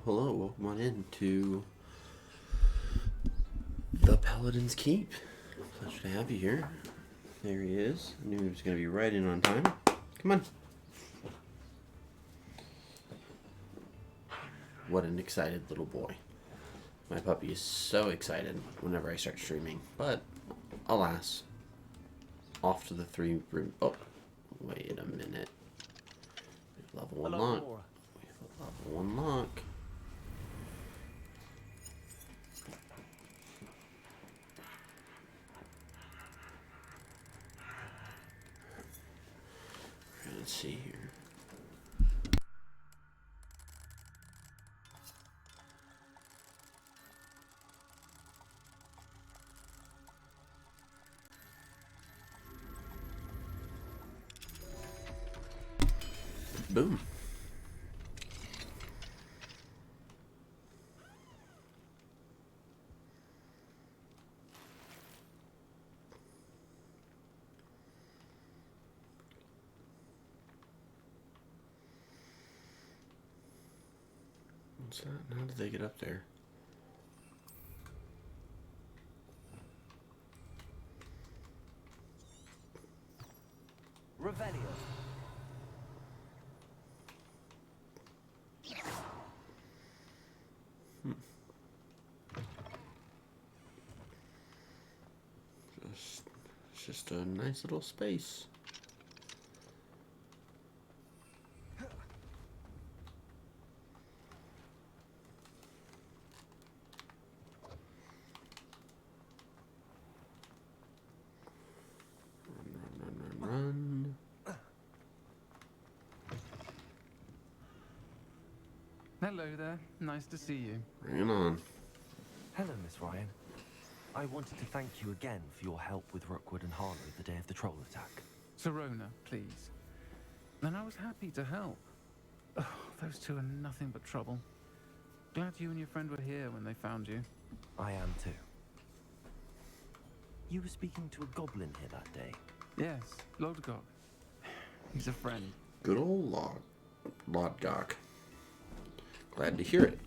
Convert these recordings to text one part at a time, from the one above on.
Hello, welcome on in to the Paladin's Keep. Pleasure to have you here. There he is. I knew he was going to be right in on time. Come on. What an excited little boy. My puppy is so excited whenever I start streaming. But, alas, off to the 3 room. Oh, wait a minute. Level 1 lock. We have a level 1 lock. Let's see here. Boom. What's that? How did they get up there? Revelio. It's just a nice little space. Run. Hello there. Nice to see you. Bring it on. Hello, Miss Ryan. I wanted to thank you again for your help with Rookwood and Harlow the day of the troll attack. Serona, please. And I was happy to help. Oh, those two are nothing but trouble. Glad you and your friend were here when they found you. I am too. You were speaking to a goblin here that day. Yes, Lodgok. He's a friend. Good old Lodgok. Glad to hear it.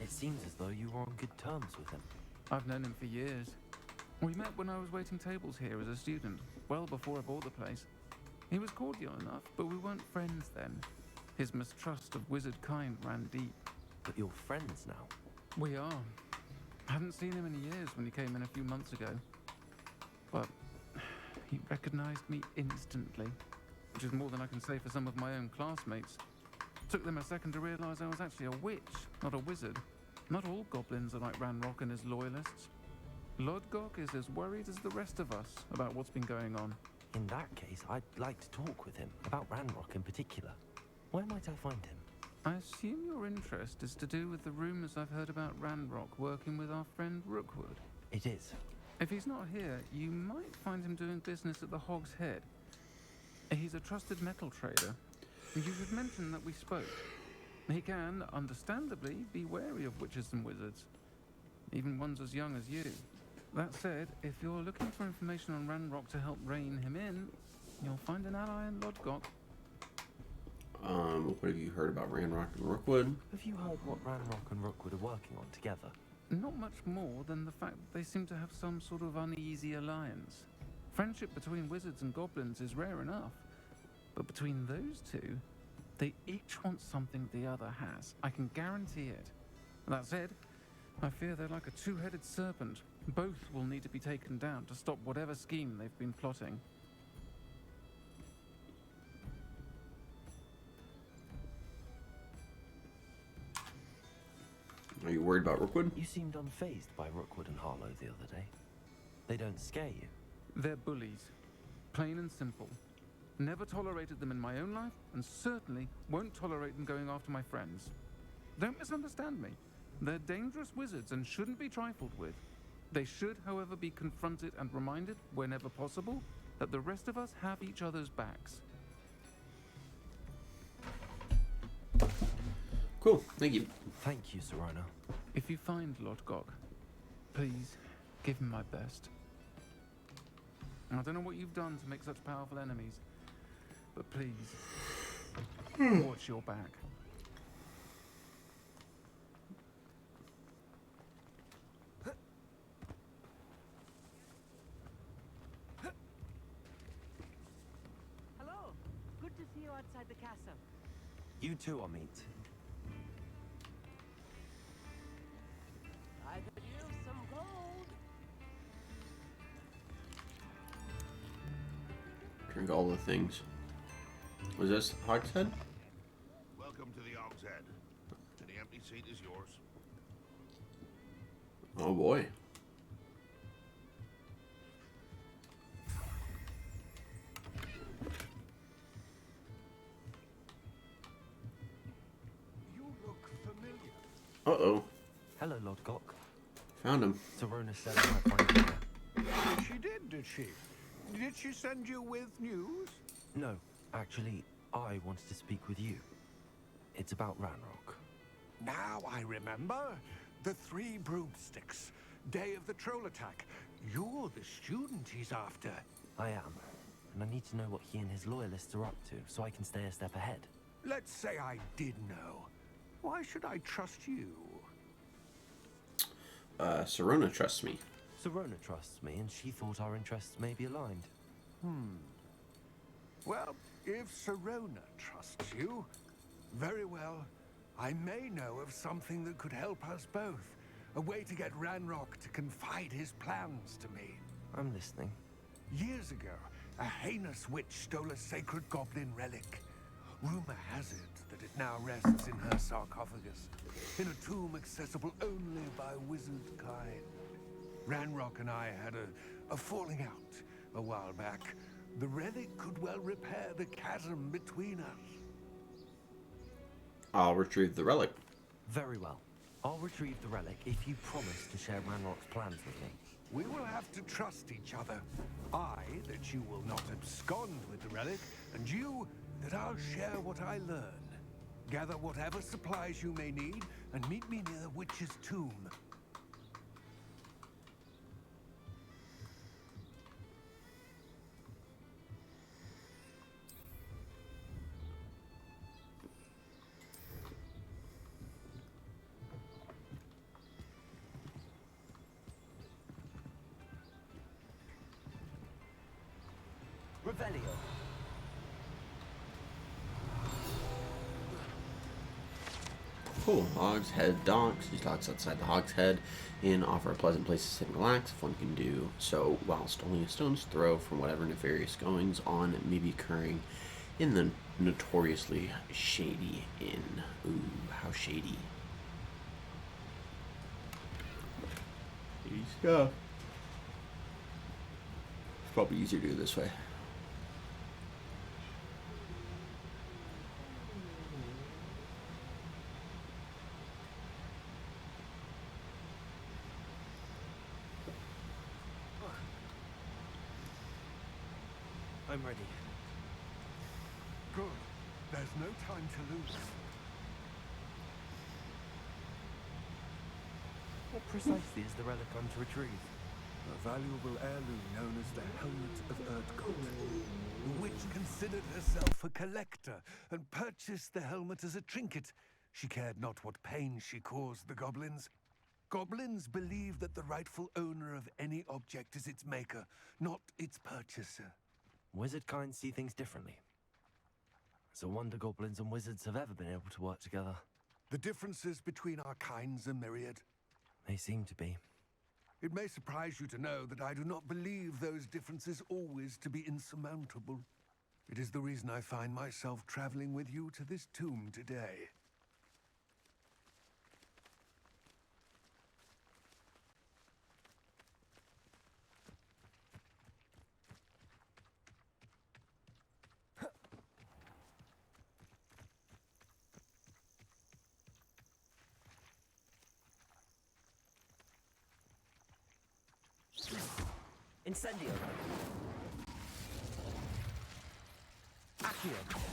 It seems as though you were on good terms with him. I've known him for years. We met when I was waiting tables here as a student, well before I bought the place. He was cordial enough, but we weren't friends then. His mistrust of wizard kind ran deep. But you're friends now. We are. I hadn't seen him in years when he came in a few months ago. But he recognized me instantly, which is more than I can say for some of my own classmates. Took them a second to realize I was actually a witch, not a wizard. Not all goblins are like Ranrock and his loyalists. Lodgok is as worried as the rest of us about what's been going on. In that case, I'd like to talk with him, about Ranrock in particular. Where might I find him? I assume your interest is to do with the rumors I've heard about Ranrock working with our friend Rookwood. It is. If he's not here, you might find him doing business at the Hog's Head. He's a trusted metal trader. You should mention that we spoke. He can, understandably, be wary of witches and wizards, even ones as young as you. That said, if you're looking for information on Ranrock to help rein him in, you'll find an ally in Lodgok. What have you heard about Ranrock and Rookwood? Have you heard what Ranrock and Rookwood are working on together? Not much more than the fact that they seem to have some sort of uneasy alliance. Friendship between wizards and goblins is rare enough, but between those two, they each want something the other has. I can guarantee it. That said, I fear they're like a two-headed serpent. Both will need to be taken down to stop whatever scheme they've been plotting. Are you worried about Rookwood? You seemed unfazed by Rookwood and Harlow the other day. They don't scare you. They're bullies. Plain and simple. Never tolerated them in my own life, and certainly won't tolerate them going after my friends. Don't misunderstand me. They're dangerous wizards and shouldn't be trifled with. They should, however, be confronted and reminded, whenever possible, that the rest of us have each other's backs. Cool, thank you. Thank you, Serona. If you find Lodgok, please give him my best. I don't know what you've done to make such powerful enemies, but please, watch your back. Hello. Good to see you outside the castle. You too, Amit. I could use some gold. Drink all the things. Was this Hogshead? Welcome to the Hog's Head. Any empty seat is yours. Oh boy. You look familiar. Uh-oh. Hello, Lodgok. Found him. Serona said I might find you here. She did she? Did she send you with news? No, actually, I wanted to speak with you. It's about Ranrock. Now I remember. The 3 broomsticks. Day of the troll attack. You're the student he's after. I am, and I need to know what he and his loyalists are up to, so I can stay a step ahead. Let's say I did know. Why should I trust you? Serona trusts me. Serona trusts me, and she thought our interests may be aligned. Well, if Serona trusts you, very well. I may know of something that could help us both. A way to get Ranrock to confide his plans to me. I'm listening. Years ago, a heinous witch stole a sacred goblin relic. Rumor has it that it now rests in her sarcophagus, in a tomb accessible only by wizard kind. Ranrock and I had a falling out a while back. The relic could well repair the chasm between us. I'll retrieve the relic. Very well. I'll retrieve the relic if you promise to share Ranrock's plans with me. We will have to trust each other. I, that you will not abscond with the relic, and you, that I'll share what I learn. Gather whatever supplies you may need, and meet me near the witch's tomb. Revelio. Cool. Hog's Head docks. These docks outside the Hog's Head Inn offer a pleasant place to sit and relax if one can do so whilst only a stone's throw from whatever nefarious goings on may be occurring in the notoriously shady inn. Ooh, how shady. Shady stuff. It's probably easier to do it this way. I'm ready. Good. There's no time to lose. What precisely is the relic I'm to retrieve? A valuable heirloom known as the Helmet of Erdgot. The witch considered herself a collector and purchased the helmet as a trinket. She cared not what pain she caused the goblins. Goblins believe that the rightful owner of any object is its maker, not its purchaser. Wizard kind see things differently. It's a wonder goblins and wizards have ever been able to work together. The differences between our kinds are myriad. They seem to be. It may surprise you to know that I do not believe those differences always to be insurmountable. It is the reason I find myself traveling with you to this tomb today. Incendio. Accio.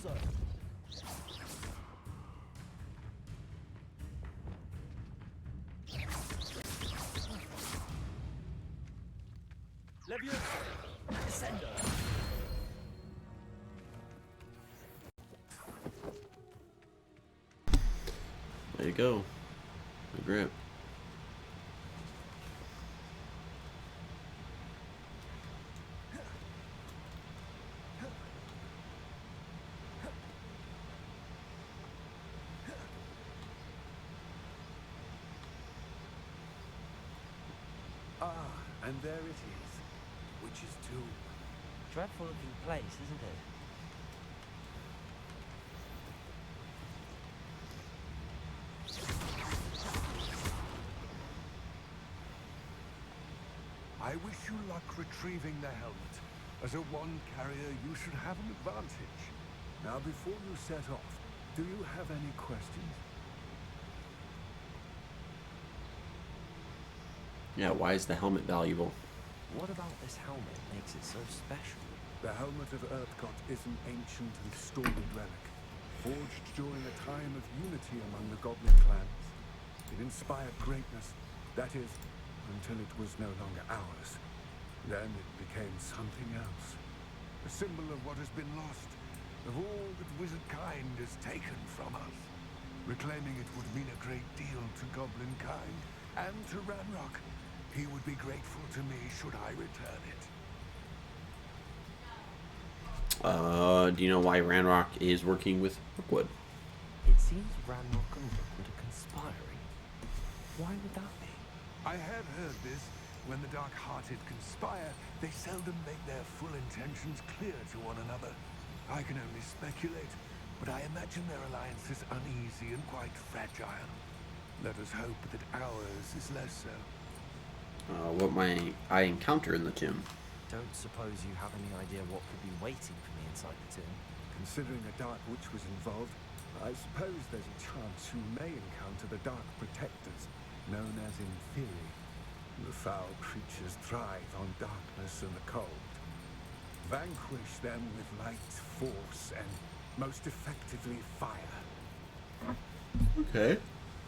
Also. Leviosa. Descendo. There you go. Good grip. Ah, and there it is. Witch's tomb. Dreadful looking place, isn't it? I wish you luck retrieving the helmet. As a wand carrier, you should have an advantage. Now, before you set off, do you have any questions? Yeah, why is the helmet valuable? What about this helmet makes it so special? The Helmet of Erdgot is an ancient and storied relic, forged during a time of unity among the goblin clans. It inspired greatness, that is, until it was no longer ours. Then it became something else. A symbol of what has been lost, of all that wizard kind is taken from us. Reclaiming it would mean a great deal to goblin kind, and to Ranrock. He would be grateful to me should I return it. Do you know why Ranrock is working with Rookwood? It seems Ranrock and Rookwood are conspiring. Why would that be? I had heard this, When the dark-hearted conspire, they seldom make their full intentions clear to one another. I can only speculate, but I imagine their alliance is uneasy and quite fragile. Let us hope that ours is less so. What might I encounter in the tomb? Don't suppose you have any idea what could be waiting for me inside the tomb? Considering a Dark Witch was involved, I suppose there's a chance you may encounter the Dark Protectors, known as Inferi. The foul creatures thrive on darkness and the cold. Vanquish them with light, force, and most effectively fire. Okay,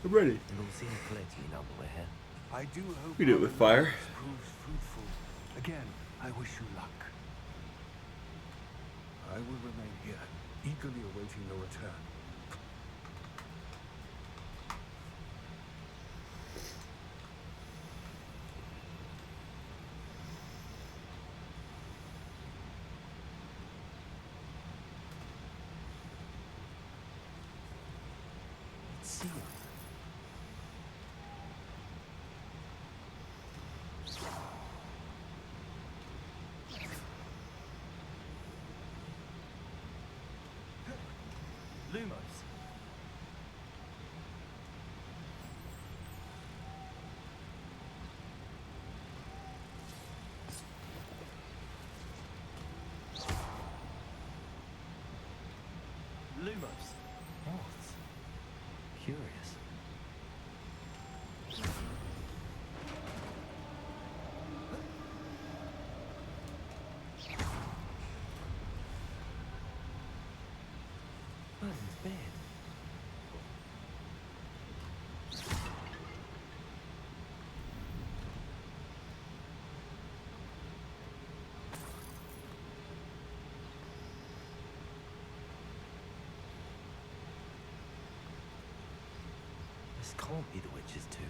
I'm ready. It all seems clear to me now that we're here. I do hope We do it with fire. this proves fruitful. Again, I wish you luck. I will remain here, eagerly awaiting your return. It's sealed. Lumos. Lumos. What? Curious. Merlin's beard. This can't be the witch's tomb.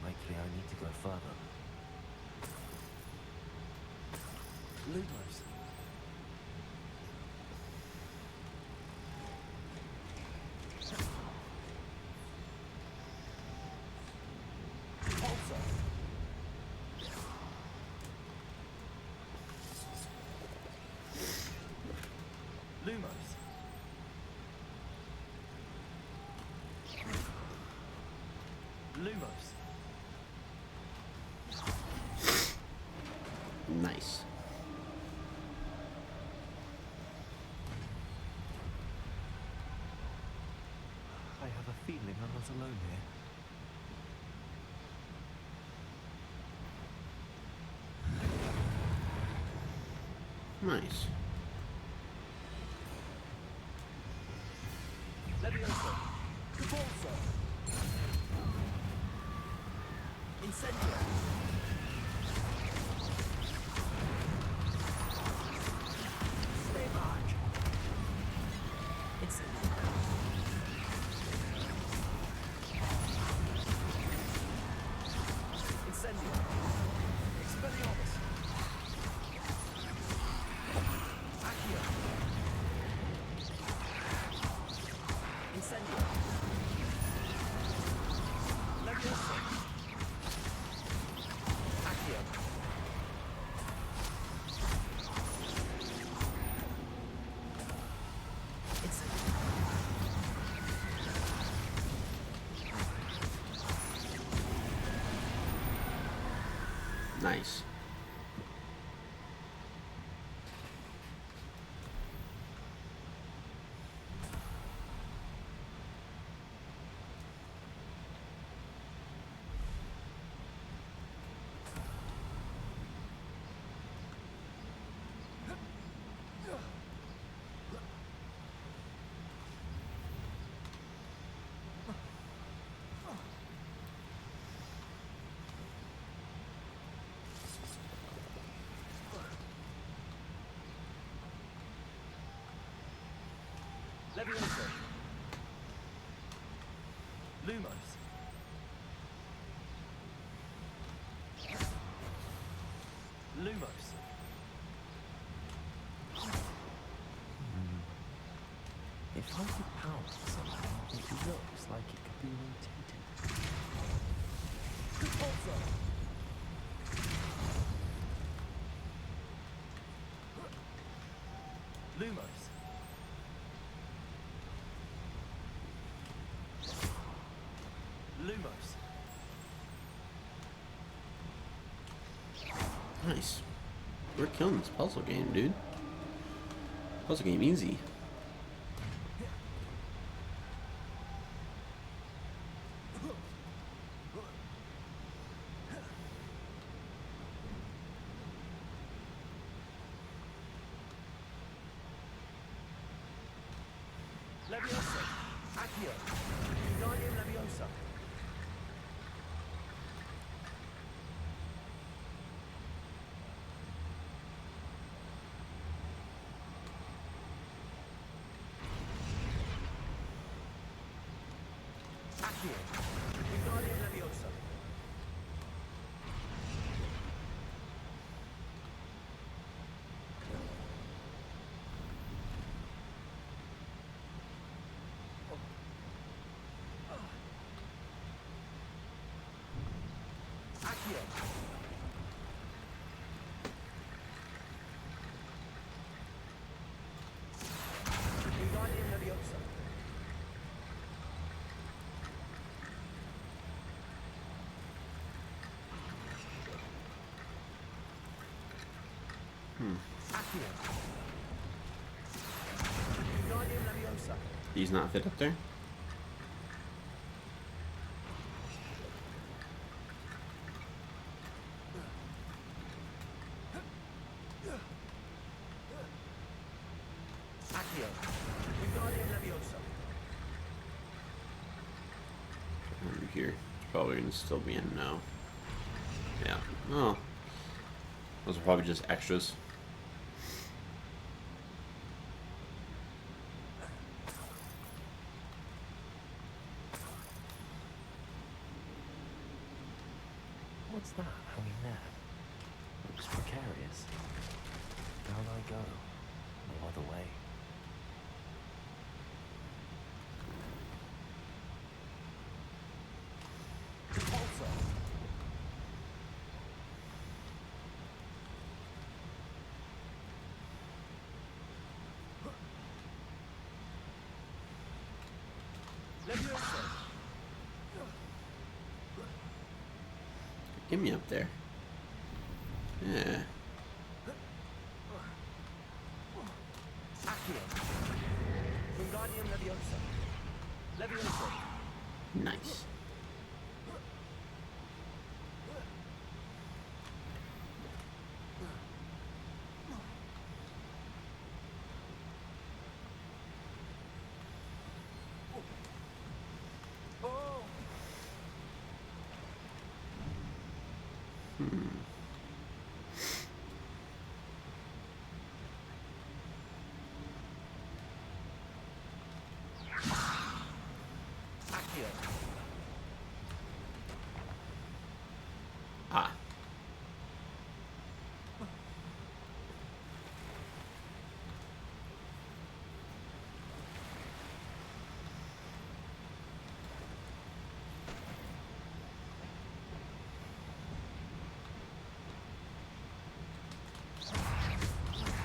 Likely I need to go further. Lumos. Lumos. Lumos. Nice. I have a feeling I'm not alone here. Nice. Levioso. Cabalso. Incendio. Stay back. Incendio. Incendio. Expelliarmus. Accio. Incendio. Levioso. Accio. Incendio. Nice. Levioso. Lumos. Lumos. If I could power it somehow, it looks like it could be rotated. Repulsor. Lumos. Nice. We're killing this puzzle game, dude. Puzzle game easy. Leviosa. Accio. Wingardium Leviosa. Accio. Wingardium Leviosa. Accio. Wingardium Leviosa. Accio. Wingardium Leviosa. These not fit up there? Accio. Wingardium Leviosa. Over here. It's probably gonna still be in no. Yeah. Oh. Those are probably just extras. What's that hanging there? Looks precarious. Down I go. No other way. Repulsor. Leviosa. Get me up there. Yeah. Accio. Wingardium Leviosa. Leviosa. Nice. Oh. Accio. Ah.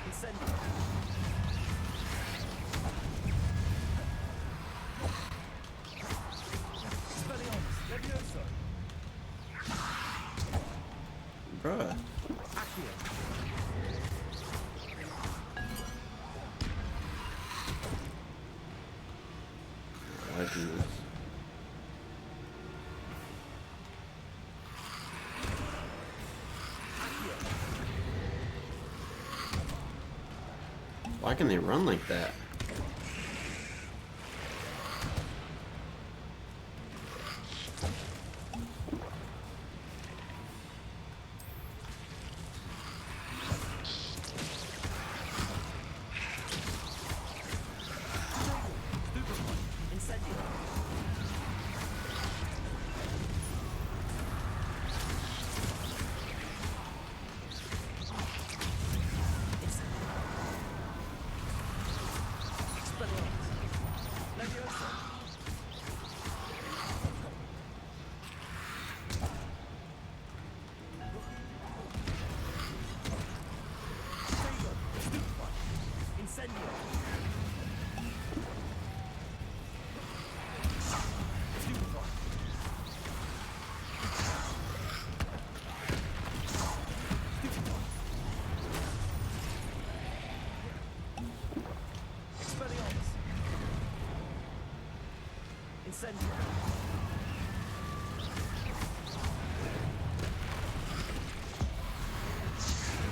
Incendio. Expelliarmus. Leviosa. Bruh. Accio. Why do this? Why can they run like that? Incendio. Incendio.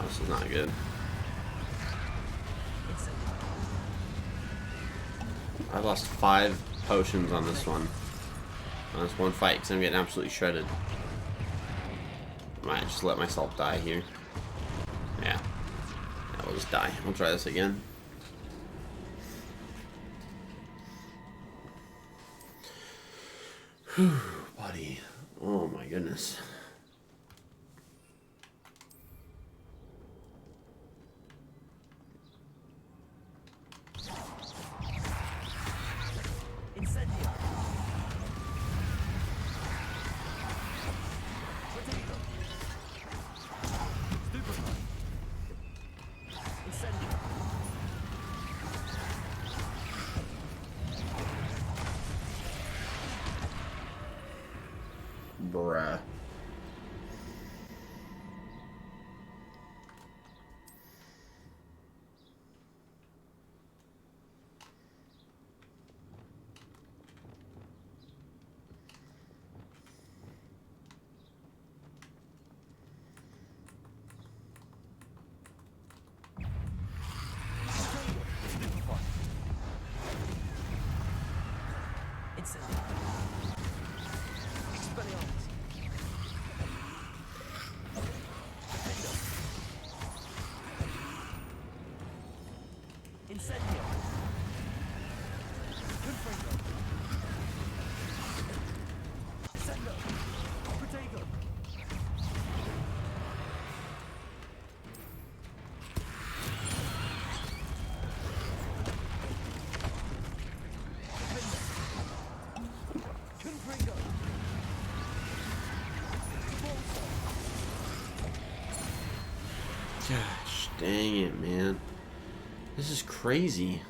This is not good. I lost 5 potions on this one. On this one fight, because I'm getting absolutely shredded. I might just let myself die here. Yeah. We'll just die. We'll try this again. Whew, buddy. Oh my goodness. Incendio. Stupefy. Incendio. Bruh. Incendio. Expelliarmus. Defendo. Incendio. Confringo. Sendo. Protego. Confringo. Gosh, dang it, man. This is crazy.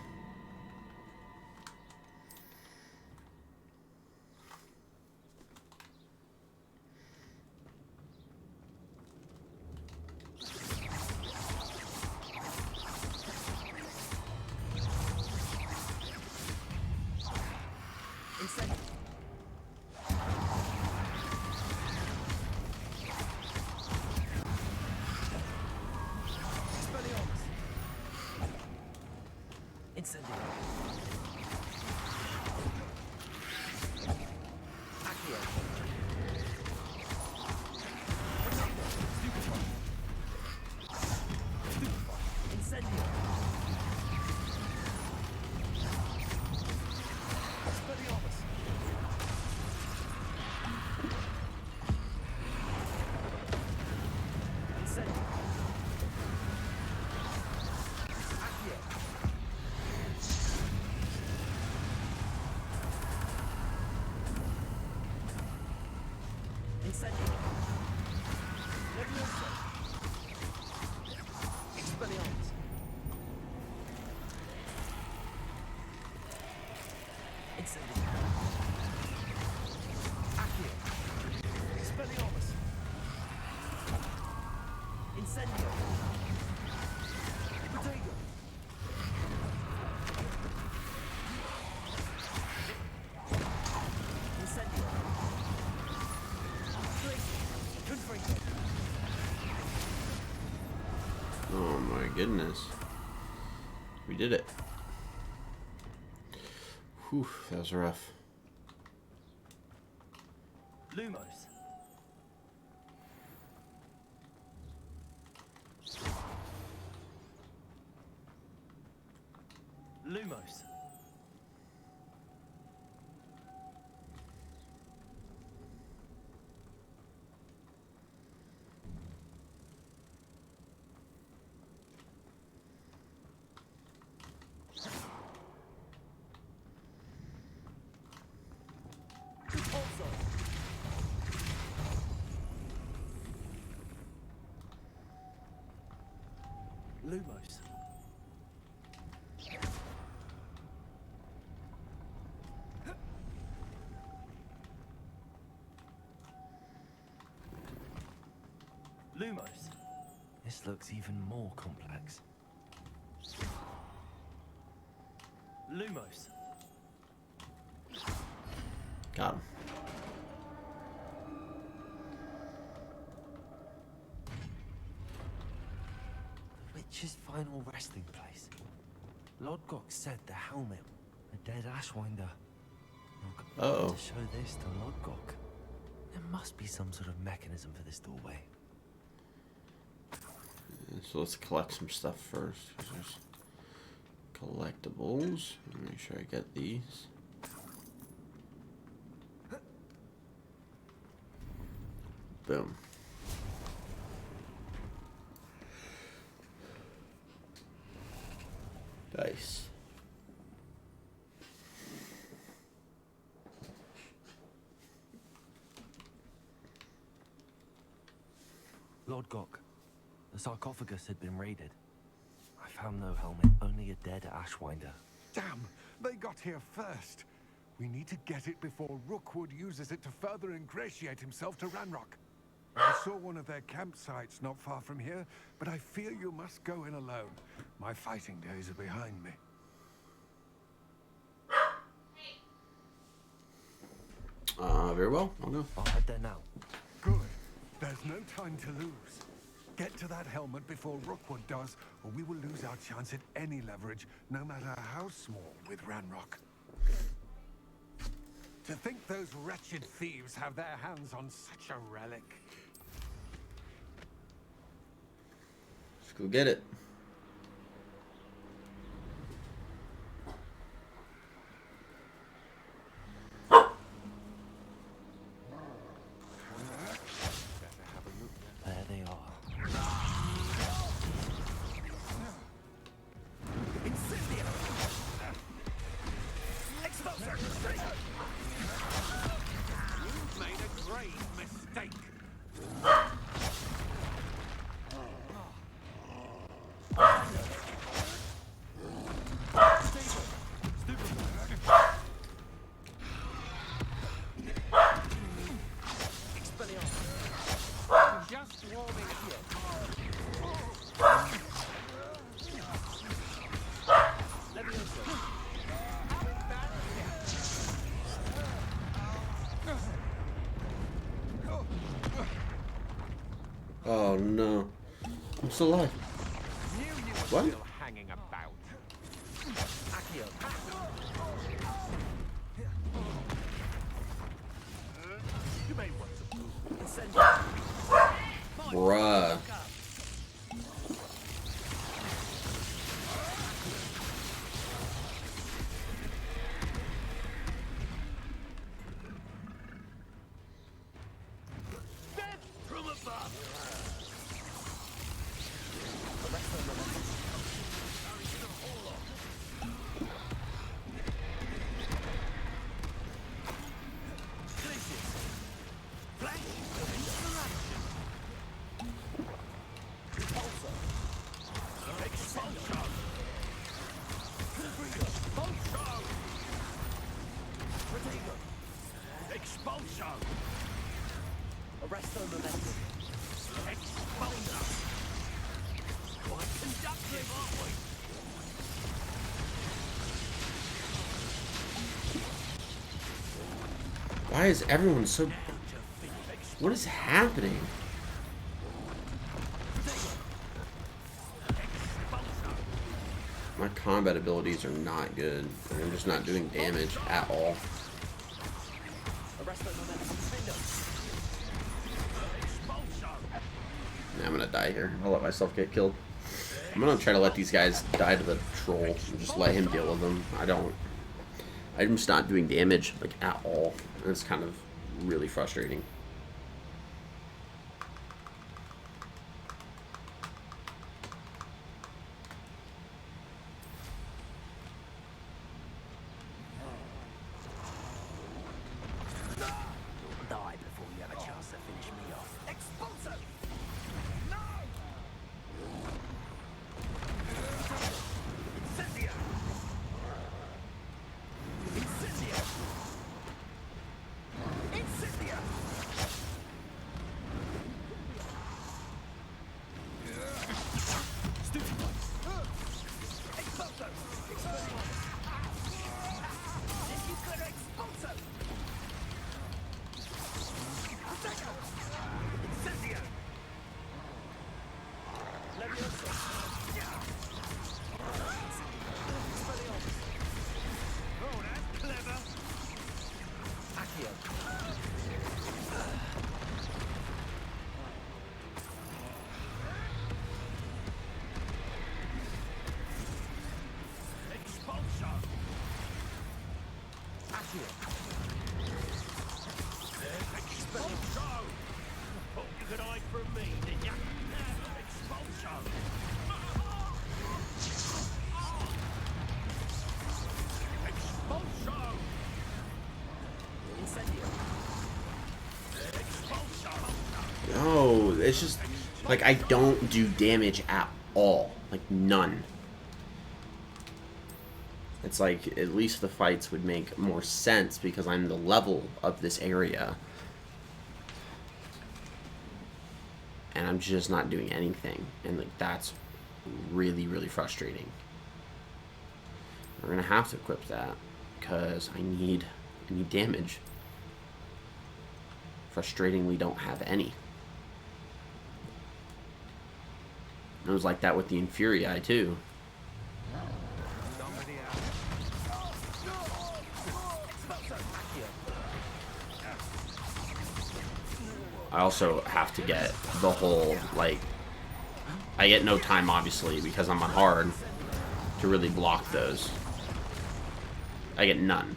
Incendio. Expelliarmus. Incendio. Accio. Stupefy. Stupefy. Incendio. Expelliarmus. Incendio. Accio. Incendio. Leviosa. Expelliarmus. Incendio. Accio. Expelliarmus. Incendio. Protego. Incendio. Confringo. Oh my goodness. We did it. Whew, that was rough. Lumos. Lumos. Repulsor. Lumos. Lumos. This looks even more complex. Lumos. Got him. The witch's final resting place. Lodgok said the helmet, a dead Ashwinder. Uh-oh. To show this to Lodgok. There must be some sort of mechanism for this doorway. So let's collect some stuff first. 'Cause there's collectibles. Make sure I get these. Boom. Dice. Lodgok, the sarcophagus had been raided. I found no helmet, only a dead Ashwinder. Damn, they got here first. We need to get it before Rookwood uses it to further ingratiate himself to Ranrock. I saw one of their campsites not far from here, but I fear you must go in alone. My fighting days are behind me. Very well. I'll go. I'll head there now. Good. There's no time to lose. Get to that helmet before Rookwood does, or we will lose our chance at any leverage, no matter how small, with Ranrock. To think those wretched thieves have their hands on such a relic. Let's go get it. There they are. You've made a grave mistake. Just warming up. Oh no. I'm still alive. What? Still hanging about. You may want to move. Bruh. From above. Expulsion! Arresto momentum. Expulsion! Quite conductive, aren't we? Why is everyone so... What is happening? My combat abilities are not good. I'm just not doing damage at all. Yeah, I'm gonna die here. I'll let myself get killed. I'm gonna try to let these guys die to the troll and just let him deal with them. I'm just not doing damage like at all. And it's kind of really frustrating. Die before you have a chance to finish me off. Expulsion! No! Incendia! Incendia! Incendia! It's just like I don't do damage at all, like none. It's like at least the fights would make more sense because I'm the level of this area. And I'm just not doing anything. And like that's really, really frustrating. We're gonna have to equip that because I need damage. Frustratingly don't have any. And it was like that with the Infurii too. I also have to get the whole, like, I get no time, obviously, because I'm on hard to really block those. I get none.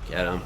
Get him.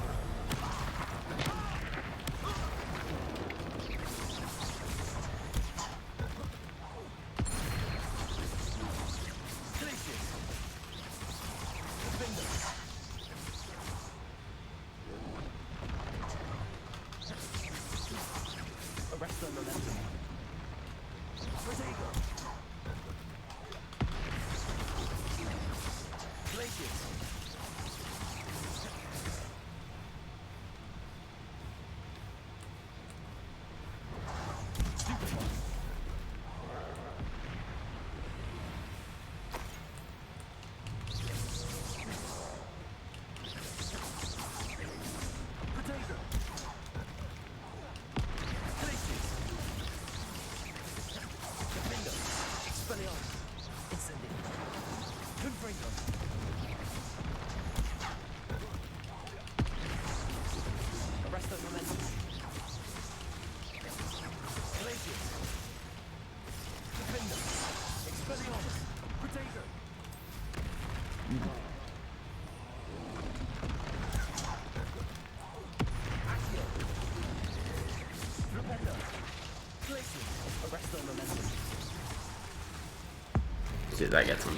See, that gets him.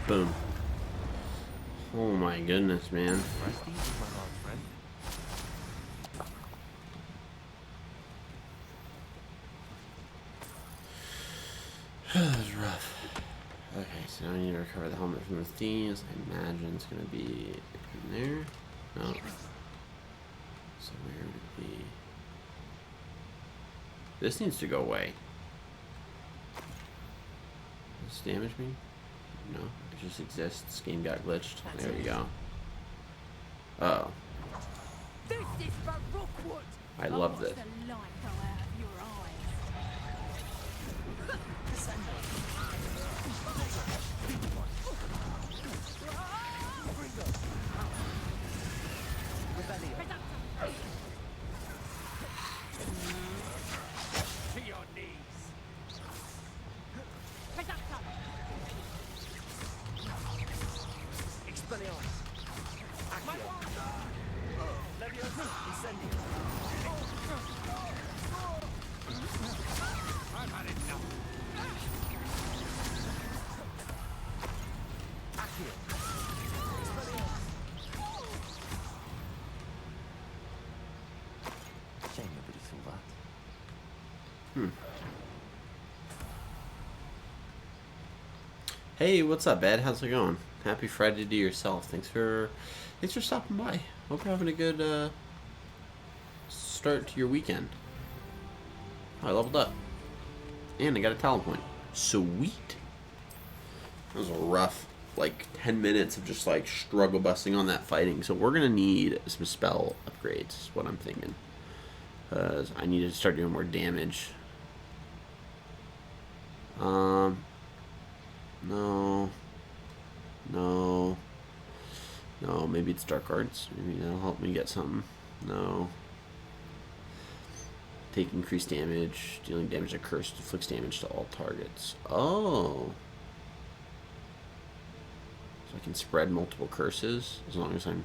Boom. Oh my goodness, man. That's rough. Okay, so now I need to recover the helmet from the thieves. I imagine it's gonna be in there. No. So where would it be? This needs to go away. Does this damage me? No, it just exists. Game got glitched. There we go. Uh oh. I love this. Hey, what's up, Ed? How's it going? Happy Friday to yourself. Thanks for stopping by. Hope you're having a good start to your weekend. I leveled up. And I got a talent point. Sweet. That was a rough, like, 10 minutes of just, like, struggle busting on that fighting. So we're going to need some spell upgrades, is what I'm thinking. Because I need to start doing more damage. No. No. No, maybe it's Dark Arts. Maybe that'll help me get something. No. Take increased damage. Dealing damage to curse inflicts damage to all targets. Oh. So I can spread multiple curses as long as I'm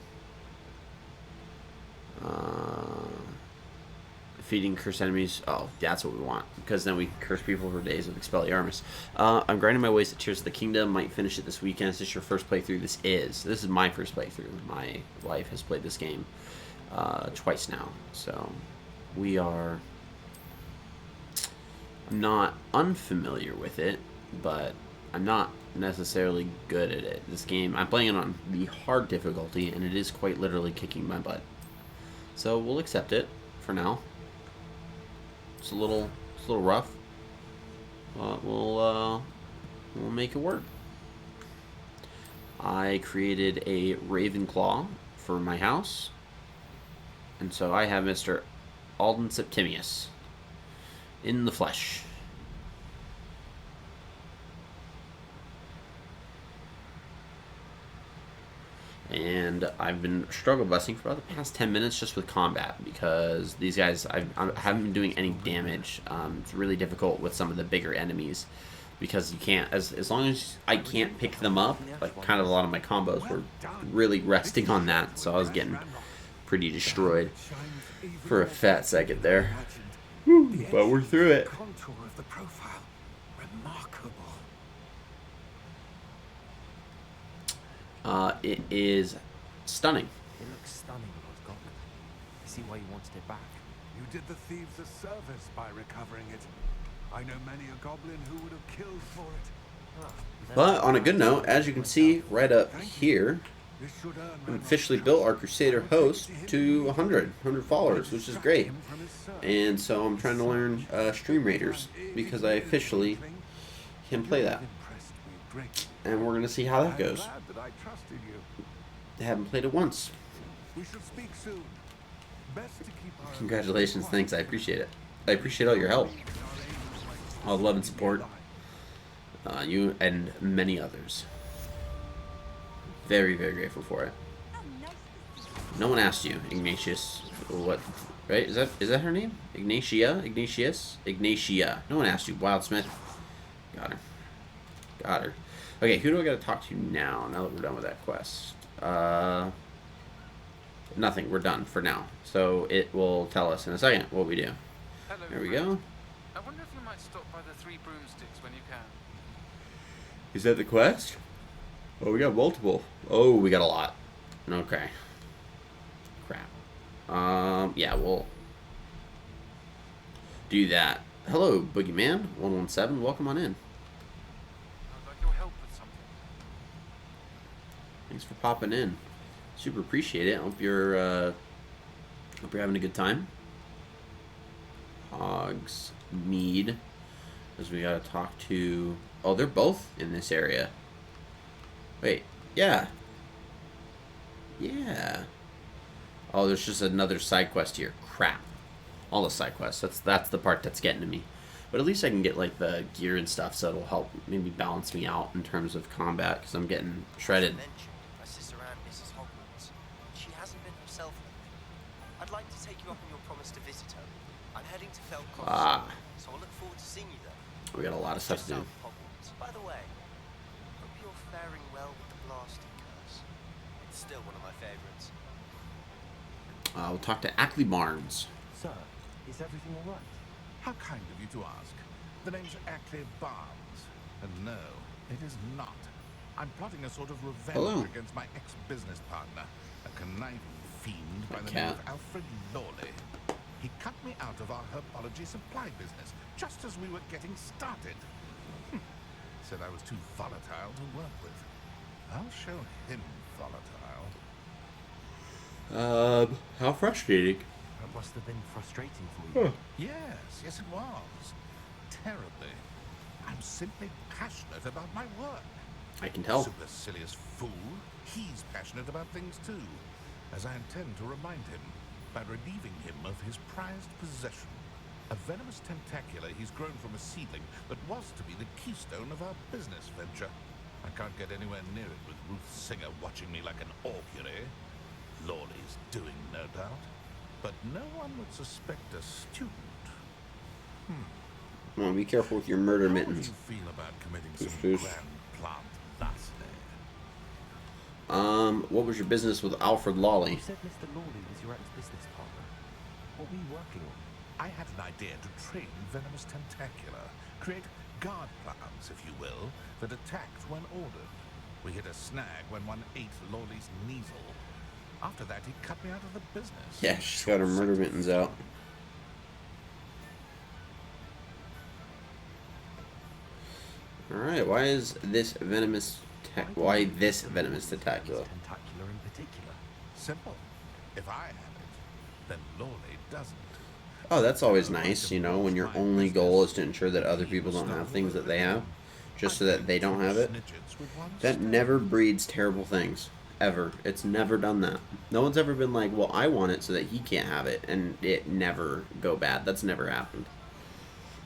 defeating cursed enemies. Oh, that's what we want, because then we can curse people for days with Expelliarmus. I'm grinding my ways to Tears of the Kingdom. Might finish it this weekend. Is this your first playthrough? This is my first playthrough. My wife has played this game twice now, so we are. I'm not unfamiliar with it, but I'm not necessarily good at it. This game, I'm playing it on the hard difficulty, and it is quite literally kicking my butt. So we'll accept it for now. It's a little rough, but we'll make it work. I created a Ravenclaw for my house, and so I have Mr. Alden Septimius in the flesh. And I've been struggle busting for about the past 10 minutes just with combat, because these guys, I haven't been doing any damage. It's really difficult with some of the bigger enemies, because you can't, as long as I can't pick them up, like kind of a lot of my combos were really resting on that, so I was getting pretty destroyed for a fat second there. But we're through it. Contour of the profile, remarkable. It is stunning. It looks stunning, Lord Gok. I see why you wanted it back. You did the thieves a service by recovering it. I know many a goblin who would have killed for it. But on a good note, as you can see right up here, This should earn we my officially trust. built our Crusader host to 100 followers, which is great. Him from his search. And so I'm trying to learn Stream Raiders, because I officially can play that. Impressed me greatly. And we're going to see how that I'm goes. glad that I trusted you. I haven't played it once. We shall speak soon. Best to keep our Congratulations, thanks, I appreciate it. I appreciate all your help, all the love and support, you and many others. Very, very grateful for it. No one asked you, Ignatius, what, right? Is that her name? Ignatia? Ignatius? Ignatia. No one asked you, Wildsmith. Got her. Got her. Okay, who do I gotta talk to now that we're done with that quest? Nothing, we're done for now. So it will tell us in a second what we do. Hello, There we friend. go. I wonder if you might stop by the Three Broomsticks when you can. Is that the quest? Oh, we got multiple. Oh, we got a lot. Okay. Crap. Yeah, we'll do that. Hello, Boogeyman 117. Welcome on in. I'd like your help with something. Thanks for popping in. Super appreciate it. Hope you're having a good time. Hogs Mead, because we gotta talk to. Oh, they're both in this area. Wait, yeah. Yeah. Oh, there's just another side quest here. Crap. All the side quests. That's the part that's getting to me. But at least I can get like the gear and stuff, so it'll help maybe balance me out in terms of combat, because I'm getting shredded. My sister Anne misses Hogwarts. She hasn't been herself lately. I'd like to take you up on your promise to visit her. I'm heading to Feldcroft, Ah, so I'll look forward to seeing you there. we got a lot of stuff Just to do. south of Hogwarts. By the way, hope you're faring well with the blasting curse. It's still one of my favorites. We'll talk to Ackley Barnes. Sir, is everything all right? How kind of you to ask. The name's Ackley Barnes. And no, it is not. I'm plotting a sort of revenge Hello. against my ex-business partner, a conniving fiend by the cat. name of Alfred Lawley. He cut me out of our herbology supply business, just as we were getting started. said I was too volatile to work with. I'll show him volatile. How frustrating. That must have been frustrating for you. Yes, it was. Terribly. I'm simply passionate about my work. I can tell. Supercilious fool. He's passionate about things too, as I intend to remind him by relieving him of his prized possession. A venomous tentacula he's grown from a seedling that was to be the keystone of our business venture. I can't get anywhere near it with Ruth Singer watching me like an augury. Lawley's doing, no doubt. But no one would suspect a student. Come on, be careful with your murder How mittens. would you feel about committing some Oof. grand plant lastly? What was your business with Alfred Lawley? You said Mr. Lawley was your ex-business partner. What were you working on? I had an idea to train venomous tentacula, create guard plants, if you will, that attacked when ordered. We hit a snag when one ate Lawley's Kneasel. After that, he cut me out of the business. Yeah, she's got her murder mittens out. Alright, why this venomous tentacula? Tentacular in particular. Simple. If I have it, then Lawley doesn't. Oh, that's always nice, you know, when your only goal is to ensure that other people don't have things that they have, just so that they don't have it. That never breeds terrible things. Ever. It's never done that. No one's ever been like, well, I want it so that he can't have it, and it never go bad. That's never happened.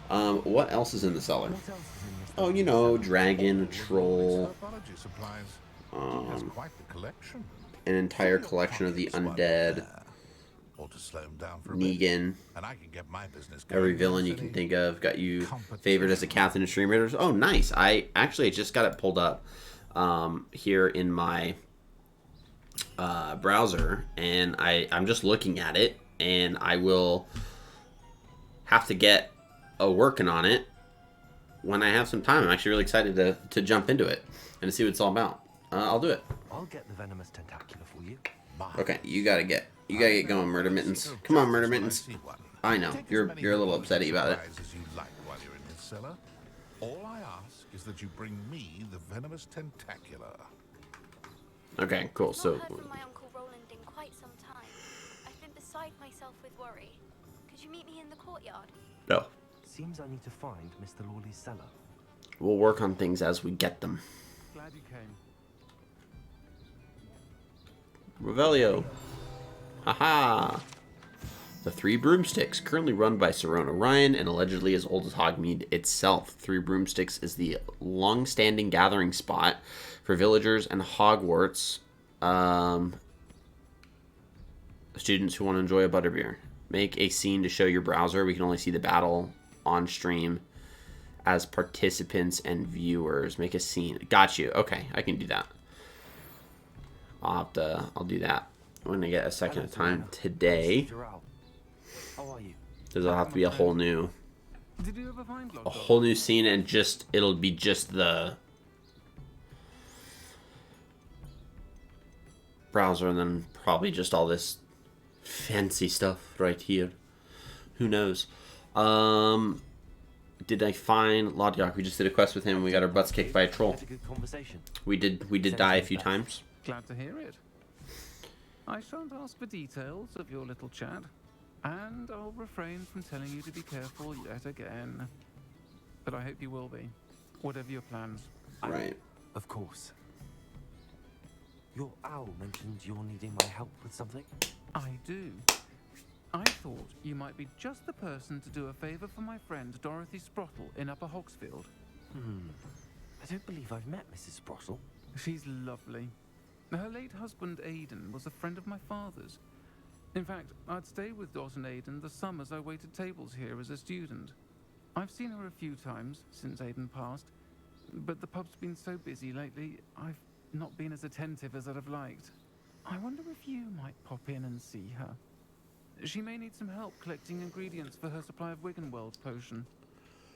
What else is in the cellar? What else is in Mr. Oh, you know, dragon, troll, Herbology supplies. He has quite the collection. an entire collection of the undead, Or to slow him down for a bit, Negan, and I can get my business going. every villain you can think of. Got you favored as a captain of Stream Raiders. Oh, nice. I actually just got it pulled up here in my browser, and I'm just looking at it, and I will have to get working on it when I have some time. I'm actually really excited to jump into it and to see what it's all about. I'll do it. I'll get the venomous tentacula for you. Okay, you gotta get going, Murder Mittens. Come on, Murder Mittens. I know you're a little upsetty about it. As you like while you're in his cellar. All I ask is that you bring me the venomous tentacula. Okay, cool. So I've not heard from my Uncle Roland in quite some time. I've been beside myself with worry. Could you meet me in the courtyard? no, Seems I need to find Mr. Lawley's cellar. we'll work on things as we get them. Glad you came. Revelio. Haha. The Three Broomsticks, currently run by Serona Ryan and allegedly as old as Hogmeade itself. Three Broomsticks is the long-standing gathering spot for villagers and Hogwarts students who want to enjoy a butterbeer. Make a scene to show your browser. We can only see the battle on stream as participants and viewers. Make a scene. Got you. Okay, I can do that. I'll do that when I get a second of time today. You're out. How are you? There'll have to be a whole new Did you ever find Lord a whole new scene, and just it'll be just the browser, and then probably just all this fancy stuff right here. Who knows? Did I find Lodiak? We just did a quest with him. We got our butts kicked by a troll. Had a good conversation. We did die a few times. Glad to hear it. I shan't ask for details of your little chat, and I'll refrain from telling you to be careful yet again. But I hope you will be, whatever your plans. Right. Of course. Your owl mentioned you're needing my help with something. I do. I thought you might be just the person to do a favour for my friend Dorothy Sprottle in Upper Hogsfield. I don't believe I've met Mrs. Sprottle. She's lovely. Her late husband Aidan was a friend of my father's. In fact, I'd stayed with Dot and Aidan the summers I waited tables here as a student. I've seen her a few times since Aidan passed, but the pub's been so busy lately, I've not been as attentive as I'd have liked. I wonder if you might pop in and see her. She may need some help collecting ingredients for her supply of Wiggenweld potion.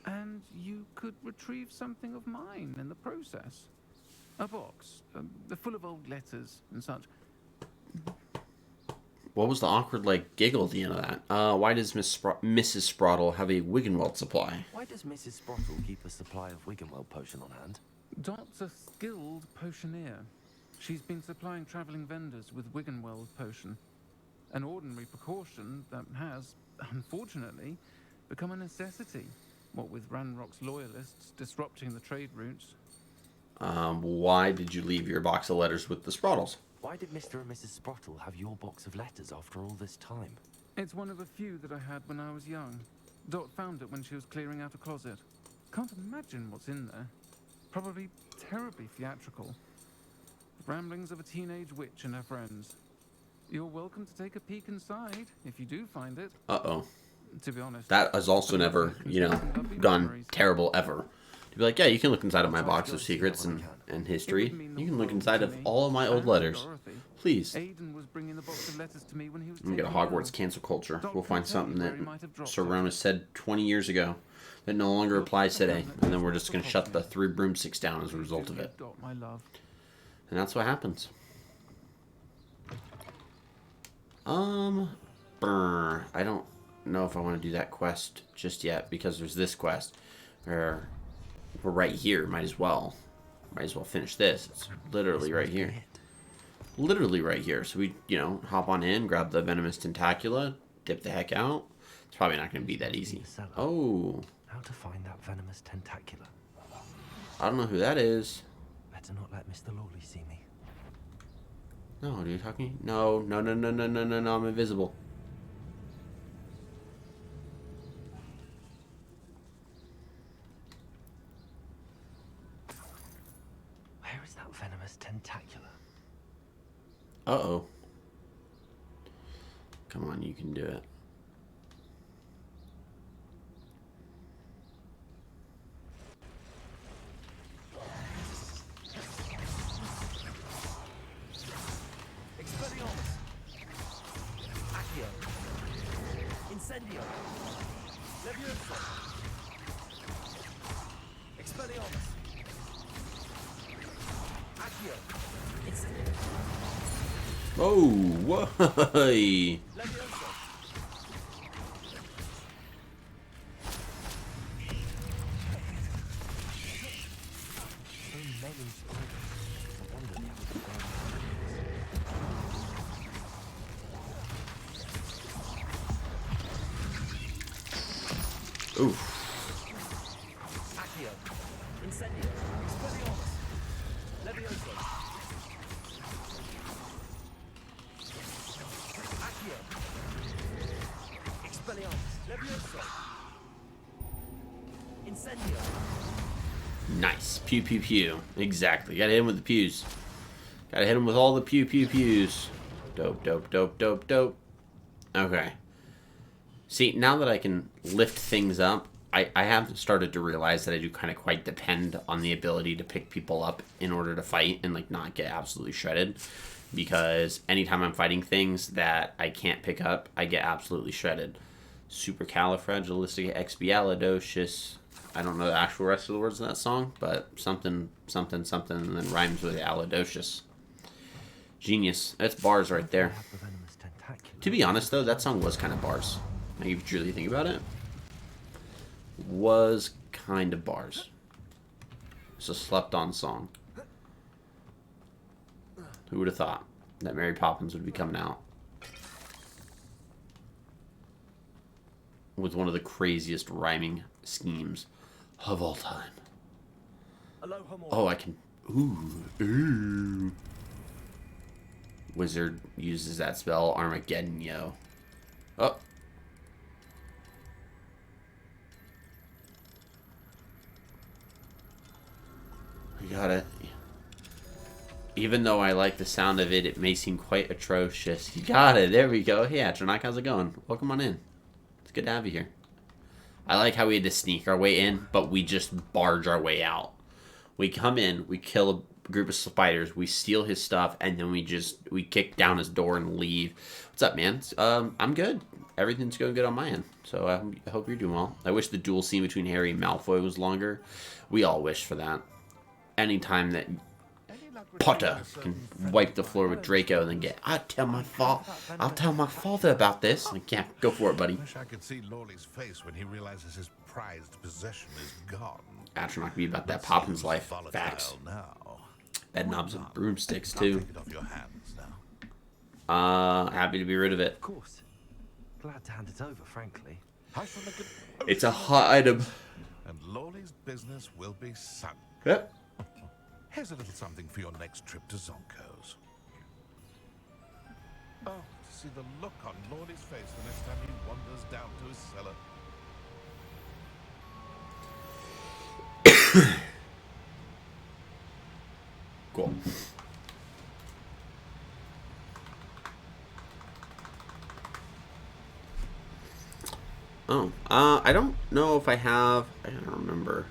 And you could retrieve something of mine in the process. A box, full of old letters and such. what was the awkward, like, giggle at the end of that? Why does Mrs. Sprottle have a Wiggenweld supply? Why does Mrs. Sprottle keep a supply of Wiggenweld potion on hand? Dot's a skilled potioneer. She's been supplying traveling vendors with Wiggenweld potion. An ordinary precaution that has, unfortunately, become a necessity. What with Ranrock's loyalists disrupting the trade routes. Why did you leave your box of letters with the Sprottles? Why did Mr. and Mrs. Sprottle have your box of letters after all this time? It's one of a few that I had when I was young. Dot found it when she was clearing out a closet. Can't imagine what's in there. Probably terribly theatrical. The ramblings of a teenage witch and her friends. You're welcome to take a peek inside if you do find it. Uh-oh. To be honest, That has also never, gone terrible ever. To be like, yeah, you can look inside of my box of secrets and history. You can look inside of all of my old letters. Please. Aiden was bringing the box of letters to me when he was I'm gonna get a Hogwarts cancel culture. We'll find something that Sir said 20 years ago that no longer applies today. And then we're just gonna shut the 3 broomsticks down as a result of it. My love. And that's what happens. I don't know if I want to do that quest just yet because there's this quest where we're right here. Might as well finish this. It's literally right here. Literally right here. So we, hop on in, grab the venomous tentacula, dip the heck out. It's probably not going to be that easy. Oh. How to find that venomous tentacula? I don't know who that is. Better not let Mr. Lawley see me. No, dude, how can you? No, I'm invisible. Where is that venomous tentacula? Uh-oh. Come on, you can do it. Incendio. Levioso. Expelliarmus. Accio. Incendio. Oh, whoa. Levioso. So many spiders. I wonder they have to Oof. Accio. Incendio. Expelliarmus. Levioso. Accio. Expelliarmus. Levioso. Incendio. Nice. Pew, pew, pew. Exactly. Gotta hit him with the pews. Gotta hit him with all the pew, pew, pews. Dope, dope, dope, dope, dope. Okay. See, now that I can lift things up, I have started to realize that I do kind of quite depend on the ability to pick people up in order to fight and, not get absolutely shredded. Because anytime I'm fighting things that I can't pick up, I get absolutely shredded. Supercalifragilisticexpialidocious. I don't know the actual rest of the words of that song, but something, something, something, and then rhymes with alidocious. Genius. That's bars right there. To be honest, though, that song was kind of bars. Like, if you truly think about it, was kind of bars. It's a slept-on song. Who would have thought that Mary Poppins would be coming out with one of the craziest rhyming schemes of all time? Oh, I can... Ooh. Wizard uses that spell, Armageddon, yo. Oh. We got it. Even though I like the sound of it, it may seem quite atrocious. You got it. There we go. Hey, Atronach, how's it going? Welcome on in. It's good to have you here. I like how we had to sneak our way in, but we just barge our way out. We come in, we kill a group of spiders, we steal his stuff, and then we kick down his door and leave. What's up, man? I'm good. Everything's going good on my end. So I hope you're doing well. I wish the duel scene between Harry and Malfoy was longer. We all wish for that. Anytime that Potter can wipe the floor with Draco and then get, I'll tell my father about this. Like, yeah, go for it, buddy. Wish I could see Lawley's face when he realizes his prized possession is gone. Atronach be about that Poppins life. Facts. Now. Bed knobs and broomsticks too. Take it off your hands now. Happy to be rid of it. Of course. Glad to hand it over, frankly. I shall make an It's a hot item. and Lawley's business will be sunk. Yep. Here's a little something for your next trip to Zonko's. Oh, to see the look on Lawley's face the next time he wanders down to his cellar. Cool. Oh, I don't know if I have, I don't remember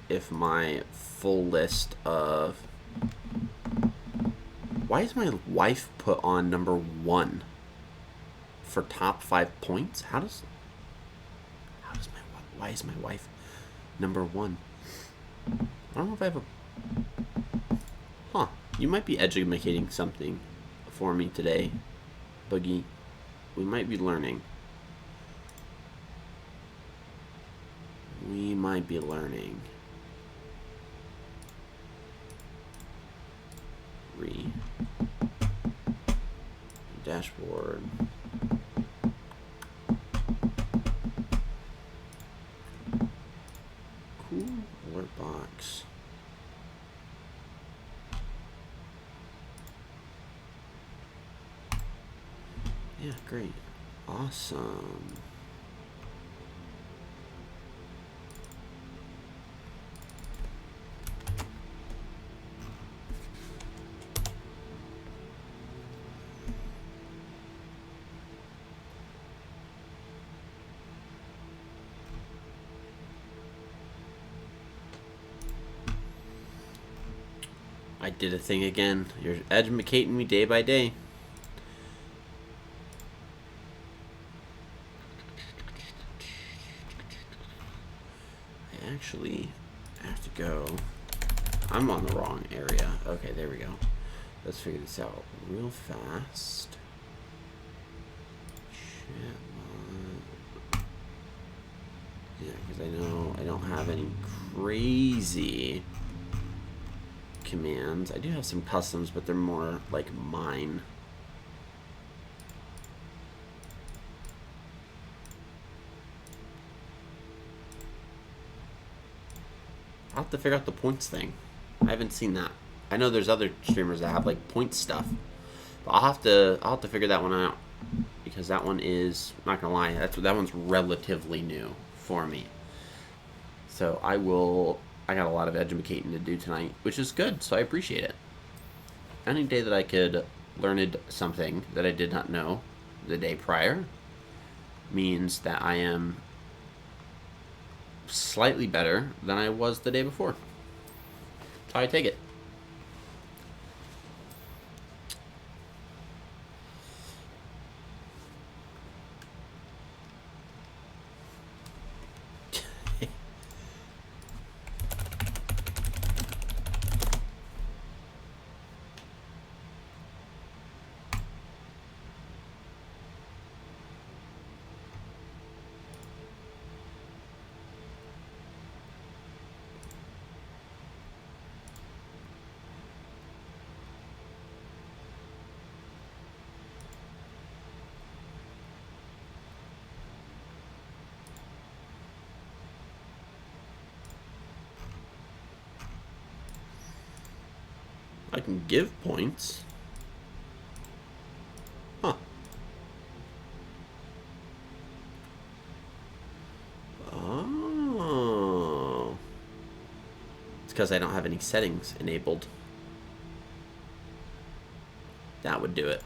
if my full list of, why is my wife put on number 1 for top 5 points? How does why is my wife number 1? I don't know if I have a, you might be educating something for me today, Boogie. We might be learning. We might be learning. Dashboard. Cool. Alert box. Yeah, great. Awesome. I did a thing again. You're educating me day by day. I actually have to go. I'm on the wrong area. Okay, there we go. Let's figure this out real fast. Yeah, because I know I don't have any crazy commands. I do have some customs, but they're more like mine. I'll have to figure out the points thing. I haven't seen that. I know there's other streamers that have like point stuff, but I'll have to figure that one out, because that one is, not gonna lie, that one's relatively new for me. So I got a lot of educating to do tonight, which is good, so I appreciate it. Any day that I could learn something that I did not know the day prior means that I am slightly better than I was the day before. That's how I take it. I can give points. Huh. Oh. It's because I don't have any settings enabled. That would do it.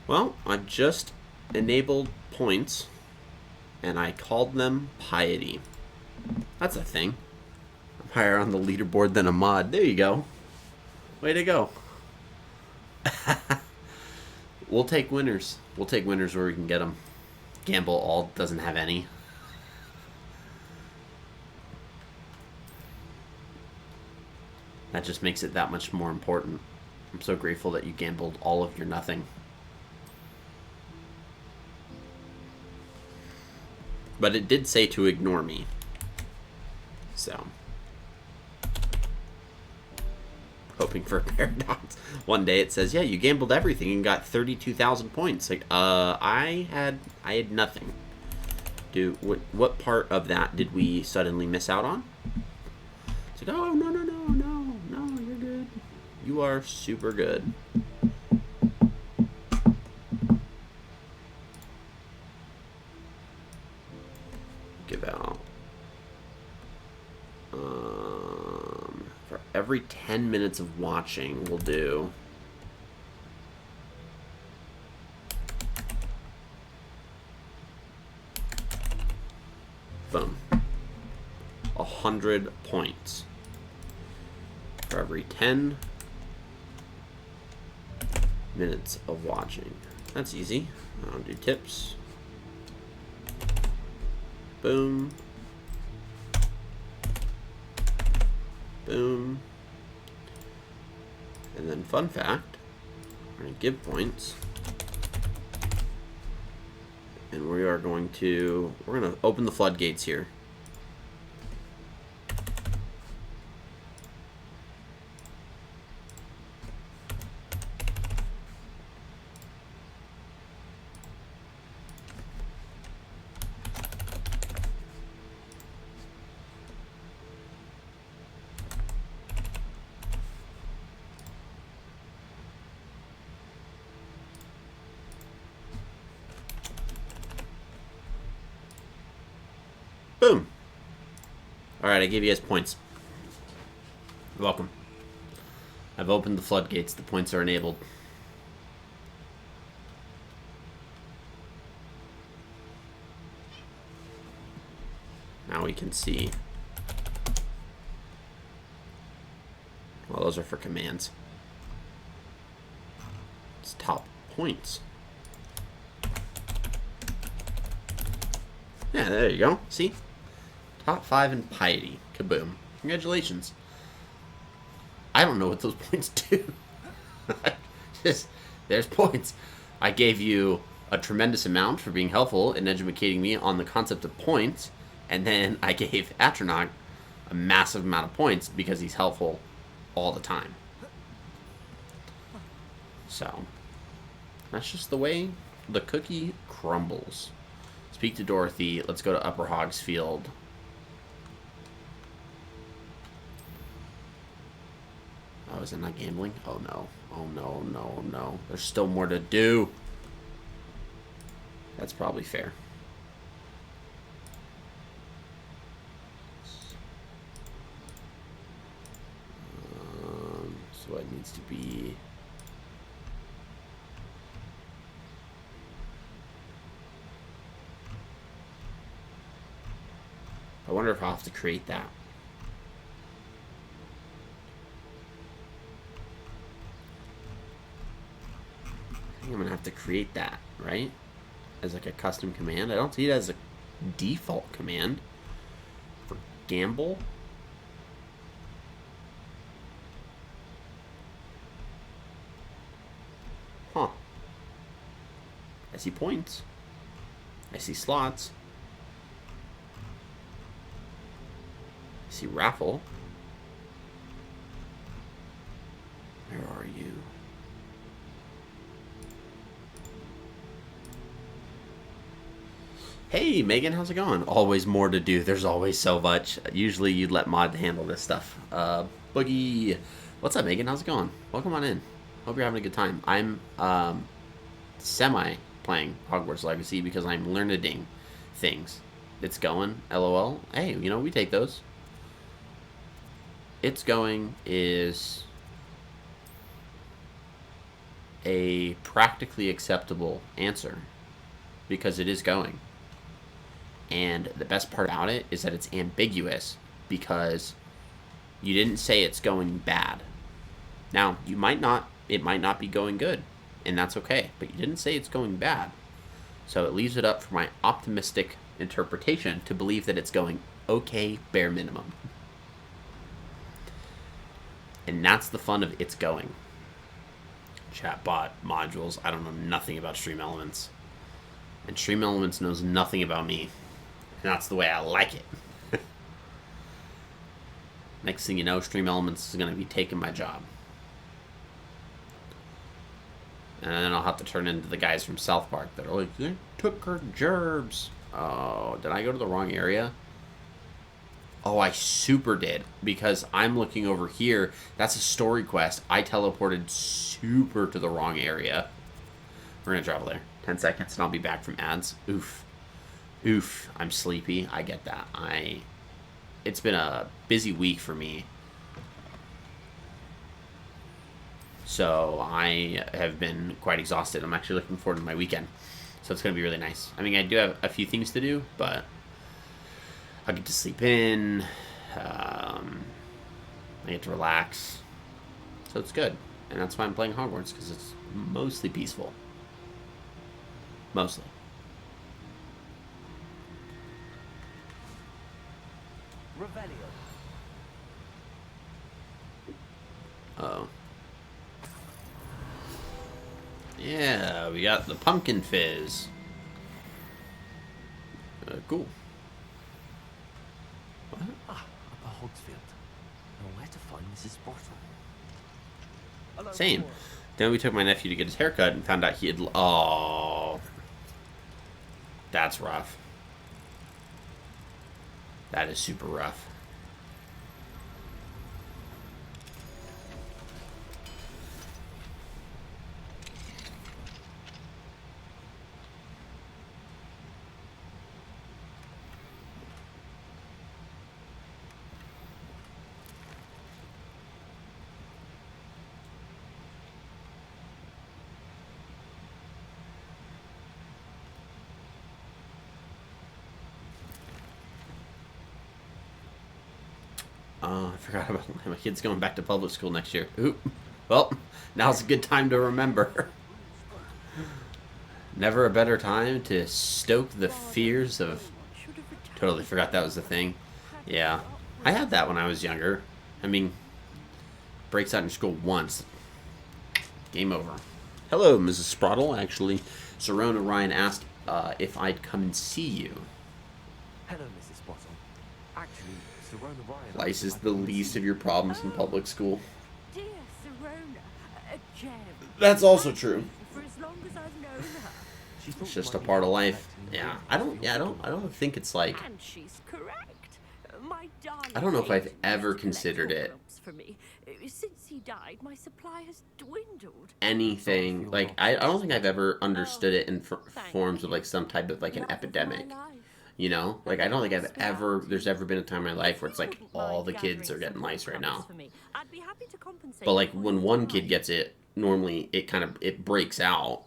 Well, I just enabled points, and I called them piety. That's a thing. I'm higher on the leaderboard than a mod. There you go. Way to go. We'll take winners. We'll take winners where we can get them. Gamble all doesn't have any. That just makes it that much more important. I'm so grateful that you gambled all of your nothing. But it did say to ignore me. So. Hoping for a paradox. One day it says, yeah, you gambled everything and got 32,000 points. Like, I had nothing. What part of that did we suddenly miss out on? It's like, oh, no, you're good. You are super good. Give out. For every 10 minutes of watching, we'll do. Boom. 100 points. For every 10 minutes of watching. That's easy. I'll do tips. Boom. Boom. And then fun fact, we're going to give points. And we're going to open the floodgates here. Boom. Alright, I gave you guys points. You're welcome. I've opened the floodgates. The points are enabled. Now we can see. Well, those are for commands. It's top points. Yeah, there you go. See? Top 5 in piety. Kaboom. Congratulations. I don't know what those points do. There's points. I gave you a tremendous amount for being helpful in educating me on the concept of points, and then I gave Atronach a massive amount of points because he's helpful all the time. So, that's just the way the cookie crumbles. Speak to Dorothy. Let's go to Upper Hogsfield. Oh, is it not gambling? Oh, no. Oh, no, no, no. There's still more to do. That's probably fair. So it needs to be... I wonder if I'll have to create that. I think I'm gonna have to create that, right? As like a custom command. I don't see it as a default command for gamble. Huh. I see points. I see slots. I see raffle. Where are you? Hey, Megan, how's it going? Always more to do. There's always so much. Usually you'd let Mod handle this stuff. Boogie. What's up, Megan? How's it going? Welcome on in. Hope you're having a good time. I'm semi-playing Hogwarts Legacy because I'm learning things. It's going. LOL. Hey, you know, we take those. It's going is a practically acceptable answer. because it is going. And the best part about it is that it's ambiguous because you didn't say it's going bad. Now, it might not be going good, and that's okay, but you didn't say it's going bad. So it leaves it up for my optimistic interpretation to believe that it's going okay, bare minimum. And that's the fun of it's going. Chatbot modules. I don't know nothing about Stream Elements. And Stream Elements knows nothing about me. And that's the way I like it. Next thing you know, Stream Elements is going to be taking my job. And then I'll have to turn into the guys from South Park that are like, they took her gerbs. Oh, did I go to the wrong area? Oh, I super did. Because I'm looking over here. That's a story quest. I teleported super to the wrong area. We're going to travel there. 10 seconds and I'll be back from ads. Oof. Oof. I'm sleepy. I get that. It's been a busy week for me. So I have been quite exhausted. I'm actually looking forward to my weekend. So it's going to be really nice. I mean, I do have a few things to do, but I'll get to sleep in. I get to relax. So it's good. And that's why I'm playing Hogwarts, because it's mostly peaceful. Mostly. Revelio. Uh-oh. Yeah, we got the pumpkin fizz. Cool. What? Ah, Upper Hogsfield. Now where to find Mrs. Sprottle? Same. Then we took my nephew to get his haircut and found out he had... Oh. That's rough. That is super rough. Oh, I forgot about my kid's going back to public school next year. Oop. Well, now's a good time to remember. Never a better time to stoke the fears of... Totally forgot that was the thing. Yeah. I had that when I was younger. I mean, breaks out in school once. Game over. Hello, Mrs. Sprottle. Actually, Serona Ryan asked if I'd come and see you. Hello, Mrs. Sprottle. Actually, Serona Ryan... Lice is the least of your problems in public school. Dear Serona, a gem. That's also true. For as long as I've known her. It's just a part of life. Yeah, I don't think it's like... And she's correct. My darling I don't know if I've Aiden ever used to considered collect it clumps for me. Since he died, my supply has dwindled. anything. Like, I don't think I've ever understood it in forms of, like, some type of, like, an Love of epidemic. my life. You know? Like, I don't think there's ever been a time in my life where it's like, all the kids are getting lice right now. I'd be happy to compensate But, like, you for when your one time. kid gets it, normally it breaks out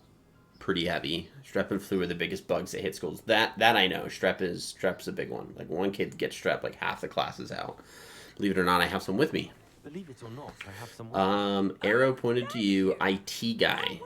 pretty heavy. Strep and flu are the biggest bugs that hit schools. That I know. Strep's a big one. Like, one kid gets strep, like, half the class is out. Believe it or not, I have some with me. Believe it or not, I have some... Arrow pointed to you, IT guy.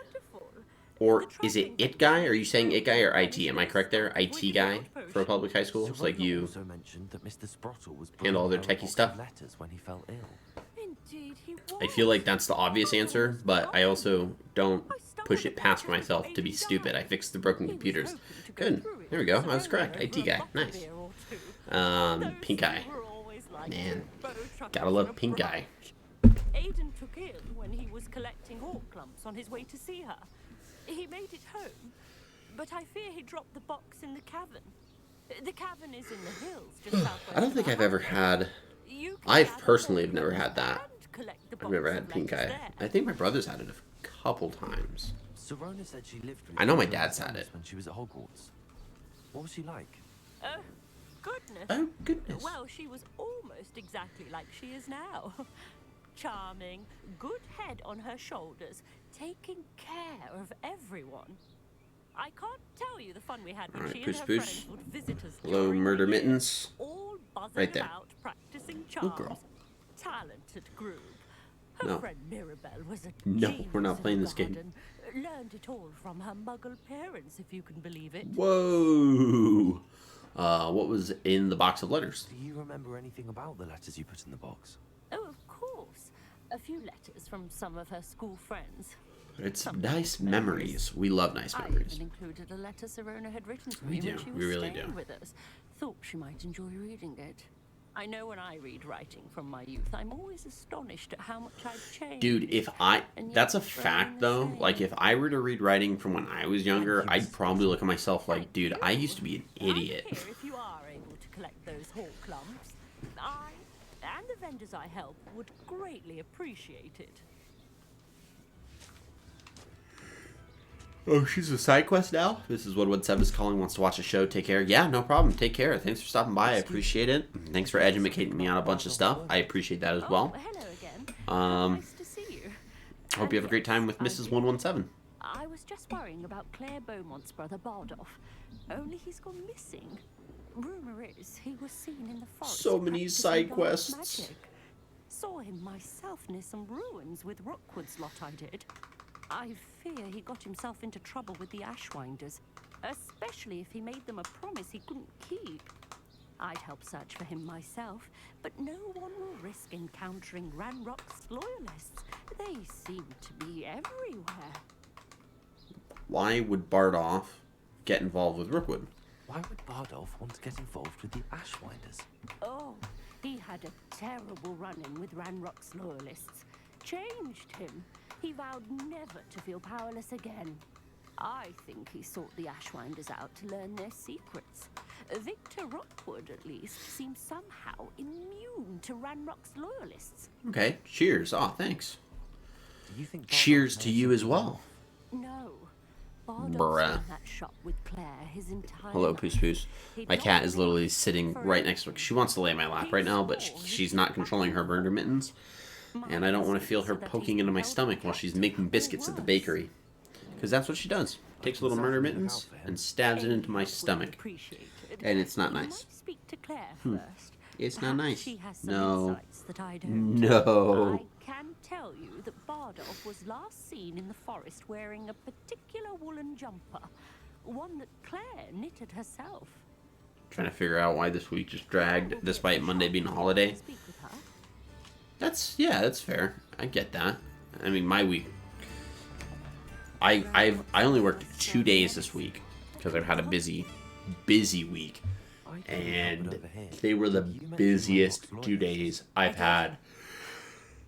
Or is it guy? Are you saying it guy or IT? Am I correct there? IT guy for a public high school? It's like you also mentioned that Mr. Sprottle was handle all their bringing her a techie box stuff. of letters when he fell ill. Indeed, he I feel like that's the obvious answer, but I also don't push it past myself to be stupid. I fixed the broken computers. Good. There we go. I was correct. IT guy. Nice. Pink eye. Man, gotta love pink eye. Aiden took ill when he was collecting hawk clumps on his way to see her. He made it home, but I fear he dropped the box in the cavern. The cavern is in the hills just southwest. I don't think I've ever had... I've personally have never had that. I've never had pink eye. I think my brother's had it a couple times. Serona said she lived with I know my her dad's had it. when she was at Hogwarts. What was she like? Oh, goodness. Oh, goodness. Well, she was almost exactly like she is now. Charming, good head on her shoulders, taking care of everyone. I can't tell you the fun we had when Alright, she Puss and her Puss. friends would visit us. Hello, during Murder the year, Mittens. all buzzing Right there. about practicing Oh, charms. girl. Talented group. Her No. friend Mirabelle was a No, genius we're not in playing the this game. garden. Learned it all from her muggle parents, if you can believe it. Whoa. What was in the box of letters? Do you remember anything about the letters you put in the box? Oh, of course. A few letters from some of her school friends. It's Some nice memories. We love nice I memories. even included a letter Serona had written to We me do. when she was We really staying do. with us. Thought she might enjoy reading it. I know when I read writing from my youth, I'm always astonished at how much I've changed. Dude, that's a fact though. Like, if I were to read writing from when I was younger, I'd probably look at myself like, dude, I used to be an idiot. I'm here if you are able to collect those hawk clumps. I and the vendors I help would greatly appreciate it. Oh, she's a side quest now? This is what Seb is calling, wants to watch a show. Take care. Yeah, no problem. Take care. Thanks for stopping by. I appreciate it. Thanks for educating me on a bunch of stuff. I appreciate that as well. Oh, hello again. Um, Nice to see you. Hope you have a great time with I Mrs. do. 117. I was just worrying about Claire Beaumont's brother Bardolph. Only he's gone missing. Rumor is he was seen in the forest. So many practicing side dark quests. magic. Saw him myself near some ruins with Rookwood's lot I did. I fear he got himself into trouble with the Ashwinders, especially if he made them a promise he couldn't keep. I'd help search for him myself, but no one will risk encountering Ranrock's loyalists. They seem to be everywhere. Why would Bardolph get involved with Rookwood? Why would Bardolph want to get involved with the Ashwinders? Oh, he had a terrible run-in with Ranrock's loyalists. Changed him. He vowed never to feel powerless again. I think he sought the Ashwinders out to learn their secrets. Victor Rookwood, at least, seems somehow immune to Ranrock's loyalists. Okay, cheers. Aw, thanks. Do you think Cheers Bardolph to knows you as something well. No. Bardolph's Bruh. in that shop with Claire his entire Hello, life. Poos Poos. He'd My not cat is been literally asked sitting for right next to me. She wants to lay in my lap right now, but she's not controlling her murder mittens. And I don't want to feel her poking into my stomach while she's making biscuits at the bakery. Because that's what she does. Takes little murder mittens and stabs it into my stomach. And it's not You nice. might speak to Claire first. It's not Perhaps nice. She has some No. insights that I don't. No. I can tell you that Bardolph was last seen in the forest wearing a particular woolen jumper, one that Claire knitted herself. Trying to figure out why this week just dragged, despite Monday being a holiday. Speak with her. That's fair. I get that. I mean, my week. I only worked 2 days this week because I've had a busy week, and they were the busiest 2 days I've had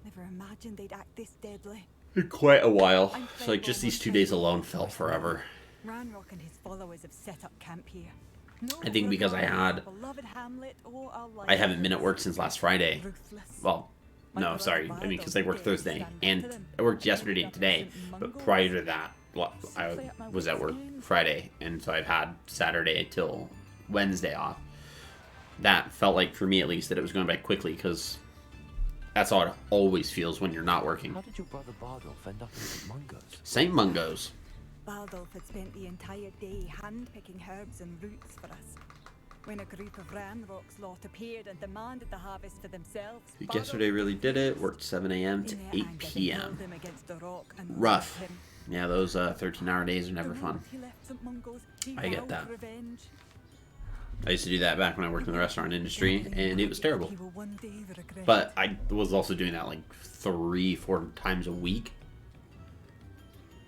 Never imagined they'd act this deadly. in quite a while. So like just these 2 days alone felt forever. Ranrock and his followers have set up camp here. No I think because I had beloved Hamlet or our I haven't been at work since last Friday. ruthless. Well, no, sorry. I mean, because I worked Thursday and I worked yesterday and today. But prior to that, I was at work Friday, and so I've had Saturday till Wednesday off. That felt like, for me at least, that it was going by quickly because that's how it always feels when you're not working. How did your brother Bardolph end up in St. Mungo's? St. Mungo's. Baldolf had spent the entire day hand-picking herbs and roots for us. When a group of Ranrock's lot appeared and demanded the harvest for themselves, Yesterday really did it. Worked 7 a.m. to 8 p.m. Rough. Yeah, those 13-hour days are never fun. I get that. I used to do that back when I worked in the restaurant industry, and it was terrible. But I was also doing that like 3-4 times a week.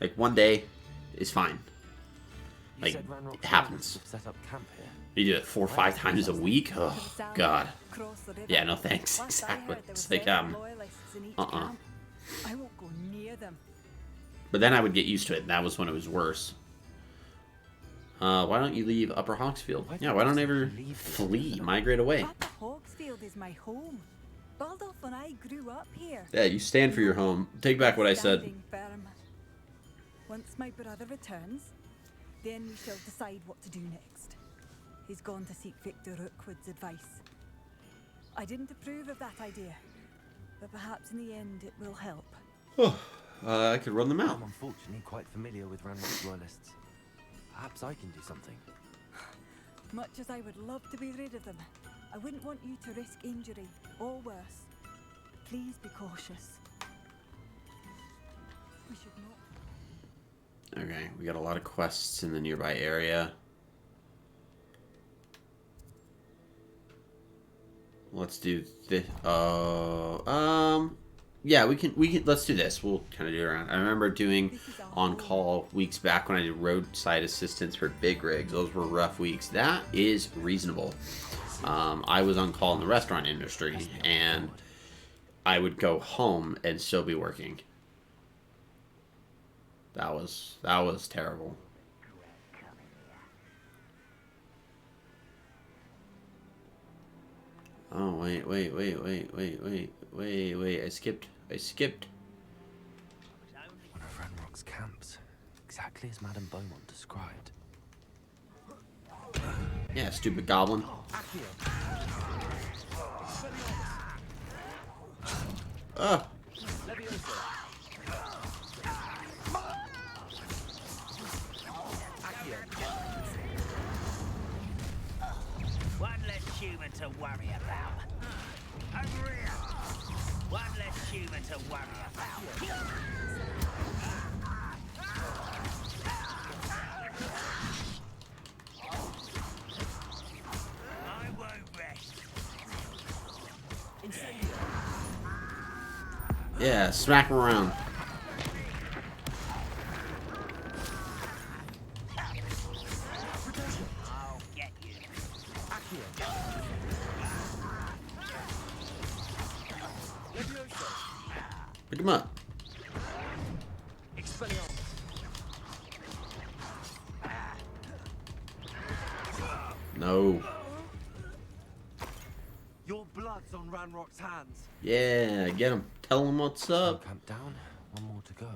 Like one day is fine. Like, it happens. Set up camp here. You do it 4 or 5 times a week? Oh, God. Yeah, no thanks. Exactly. It's like, I won't go near them. But then I would get used to it, and that was when it was worse. Why don't you leave Upper Hawksfield? Yeah, why don't I ever flee, migrate away? Upper Hawksfield is my home. Baldolf and I grew up here. Yeah, you stand for your home. Take back what I said. Standing firm. Once my brother returns, then we shall decide what to do next. He's gone to seek Victor Rookwood's advice. I didn't approve of that idea, but perhaps in the end it will help. Oh, I could run them out. I'm unfortunately quite familiar with Ranrock's loyalists. Perhaps I can do something. Much as I would love to be rid of them, I wouldn't want you to risk injury or worse. Please be cautious. We should not. Okay, we got a lot of quests in the nearby area. Let's do this. Yeah, we can. Let's do this. We'll kind of do it around. I remember doing on call weeks back when I did roadside assistance for big rigs. Those were rough weeks. That is reasonable. I was on call in the restaurant industry, and I would go home and still be working. That was terrible. Oh, wait. I skipped. One of Ranrock's camps, exactly as Madame Beaumont described. Yeah, stupid goblin. Ugh. One less human to worry about. Over here. One less human to worry about. I won't rest. Yeah, smack him around. I'll get you. Pick him up. No. Your blood's on Ranrock's hands. Yeah, get him. Tell him what's up. Camp down. One more to go.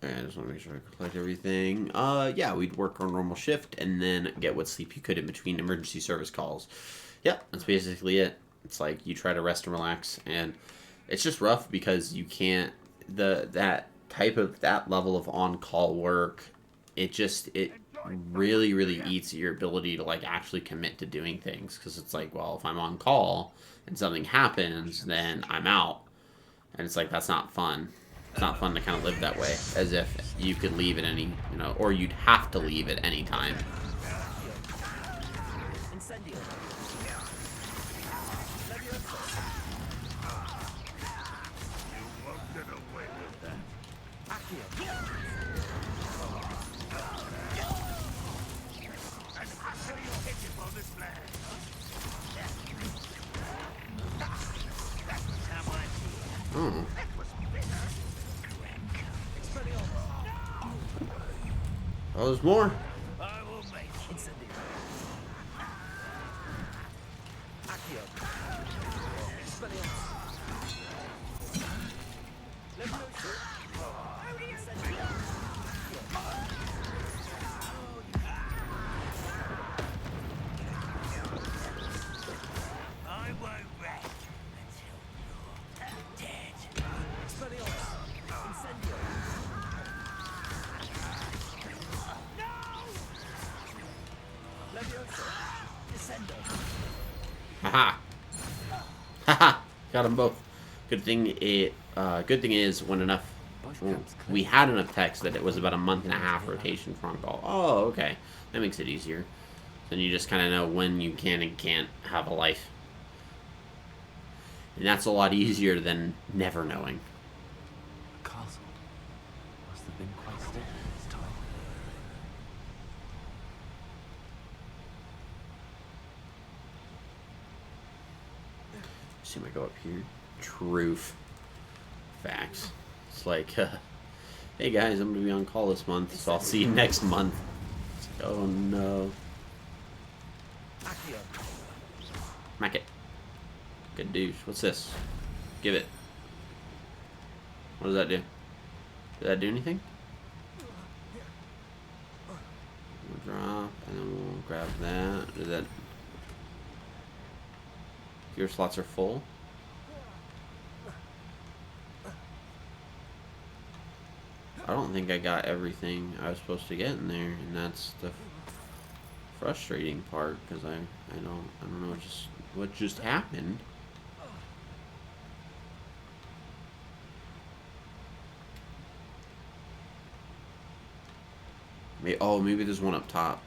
Alright, I just want to make sure I collect everything. Yeah, we'd work on normal shift and then get what sleep you could in between emergency service calls. Yep, that's basically it. It's like you try to rest and relax, and it's just rough because you can't that level of on-call work. It really eats your ability to like actually commit to doing things, because it's like, well, if I'm on call and something happens, then I'm out, and it's like that's not fun. It's not fun to kind of live that way, as if you could leave at any, or you'd have to leave at any time. Oh. Oh, there's more. Haha. Haha. Got them both. Good thing is when we had enough text that it was about a month and a half rotation for on call. Oh, okay. That makes it easier. Then you just kind of know when you can and can't have a life. And that's a lot easier than never knowing. The castle must have been quite still this time. See, I go up here. Truth. Facts. It's like, hey guys, I'm gonna be on call this month, so I'll see you next month. It's like, oh no. Smack it. Good douche. What's this? Give it. What does that do? Did that do anything? We'll drop, and then we'll grab that. Did that... Your slots are full. I don't think I got everything I was supposed to get in there, and that's the frustrating part, because I don't know what just happened. Maybe there's one up top.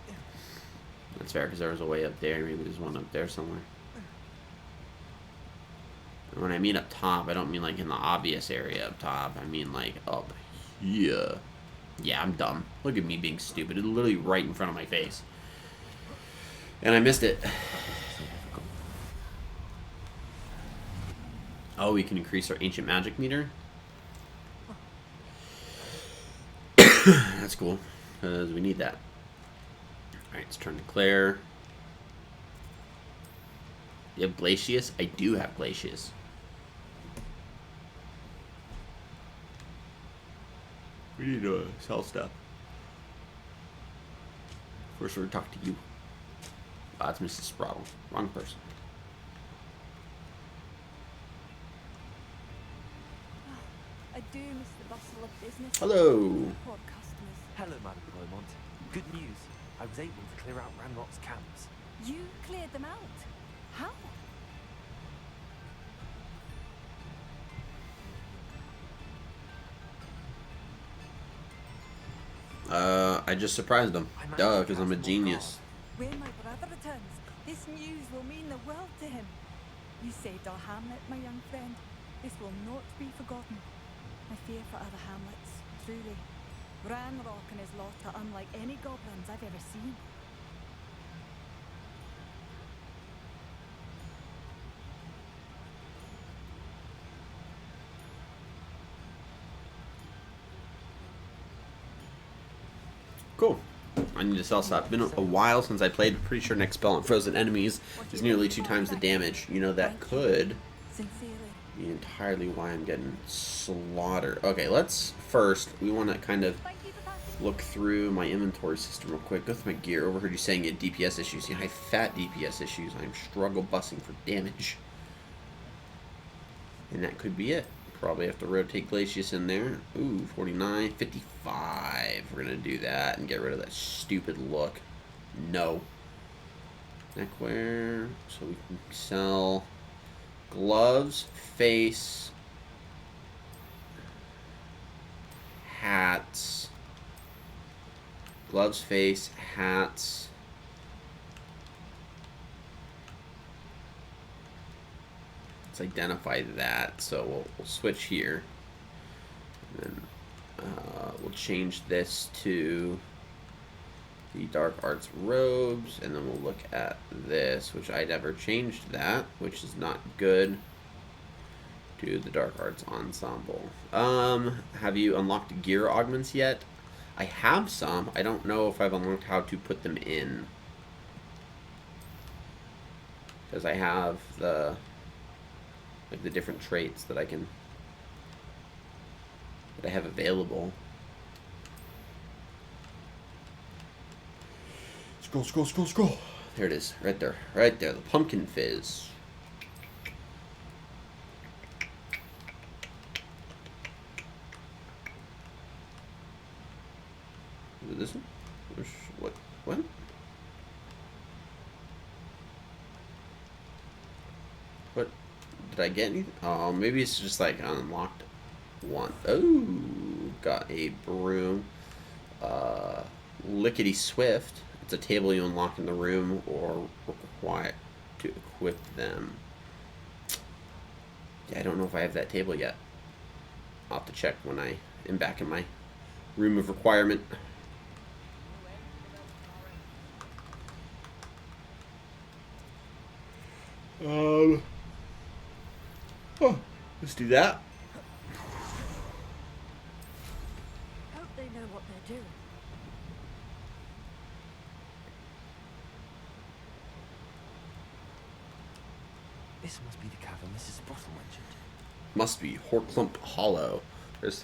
That's fair, because there was a way up there. Maybe there's one up there somewhere. And when I mean up top, I don't mean like in the obvious area up top. I mean like up here. Yeah, I'm dumb. Look at me being stupid. It's literally right in front of my face. And I missed it. Oh, we can increase our ancient magic meter. That's cool, because we need that. Alright, let's turn to Claire. You have Glacius? I do have Glacius. We need to sell stuff. First, we're going to talk to you. Ah, it's Mrs. Spraddle. Wrong person. I do miss the bustle of business. Hello. Poor customers. Hello, Madam Beaumont. Good news. I was able to clear out Ranrock's camps. You cleared them out? How? I just surprised them. Duh, because I'm a genius. When my brother returns, this news will mean the world to him. You saved our hamlet, my young friend. This will not be forgotten. I fear for other hamlets, truly. Ranrock and his lot are unlike any goblins I've ever seen. Cool. I need to sell stuff. It's been a while since I played. Pretty sure next spell on frozen enemies is nearly 2 times the damage. You know, that could be entirely why I'm getting slaughtered. Okay, let's first, we want to kind of look through my inventory system real quick. Go through my gear. Overheard you saying you had DPS issues. Yeah, I have fat DPS issues. I'm struggle busing for damage. And that could be it. Probably have to rotate Glacius in there. Ooh, 49, 55. We're going to do that and get rid of that stupid look. No. Neckwear. So we can sell gloves, face, hats. Gloves, face, hats. Identify that, so we'll switch here, and then we'll change this to the dark arts robes, and then we'll look at this, which I never changed that, which is not good, to the dark arts ensemble. Have you unlocked gear augments yet? I have some. I don't know if I've unlocked how to put them in, because I have the different traits that I have available. Scroll. There it is, right there, the pumpkin fizz. Is it this one? What? What? Did I get anything? Oh, maybe it's just like unlocked one. Oh, got a broom. Lickety Swift. It's a table you unlock in the room or require to equip them. Yeah, I don't know if I have that table yet. I'll have to check when I am back in my room of requirement. Let's do that. Hope they know what they're doing. This must be the cavern Mrs. Sprottle mentioned. Must be Horklump Hollow. There's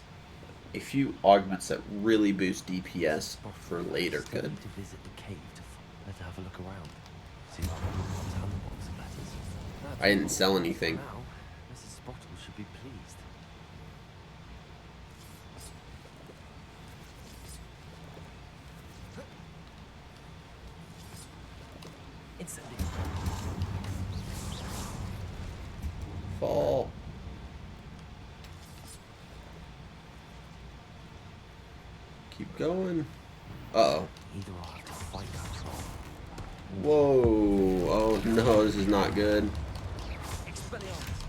a few augments that really boost DPS for later good. To visit the cave to have a look around. See handbox and letters. I didn't sell anything. Now, Mrs. Sprottle should be pleased. instantly. Fall. Keep going. Uh-oh. Either I'll have to fight that troll. Whoa. Oh no, this is not good. Expelliarmus.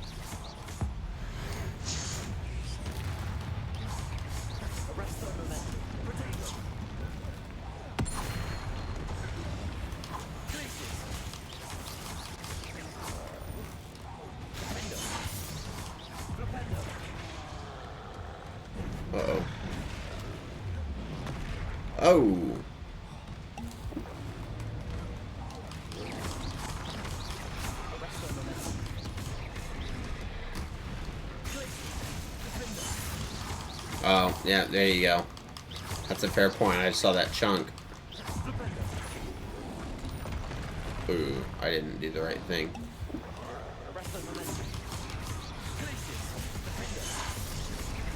Arresto momentum. Protego. Glacius. Defendo. Flipendo. Uh-oh. Oh. Arresto momentum. Glacius. Defendo. Oh, yeah, there you go. That's a fair point. I just saw that chunk. Flipendo. Ooh, I didn't do the right thing. Arresto momentum. Glacius. Defendo.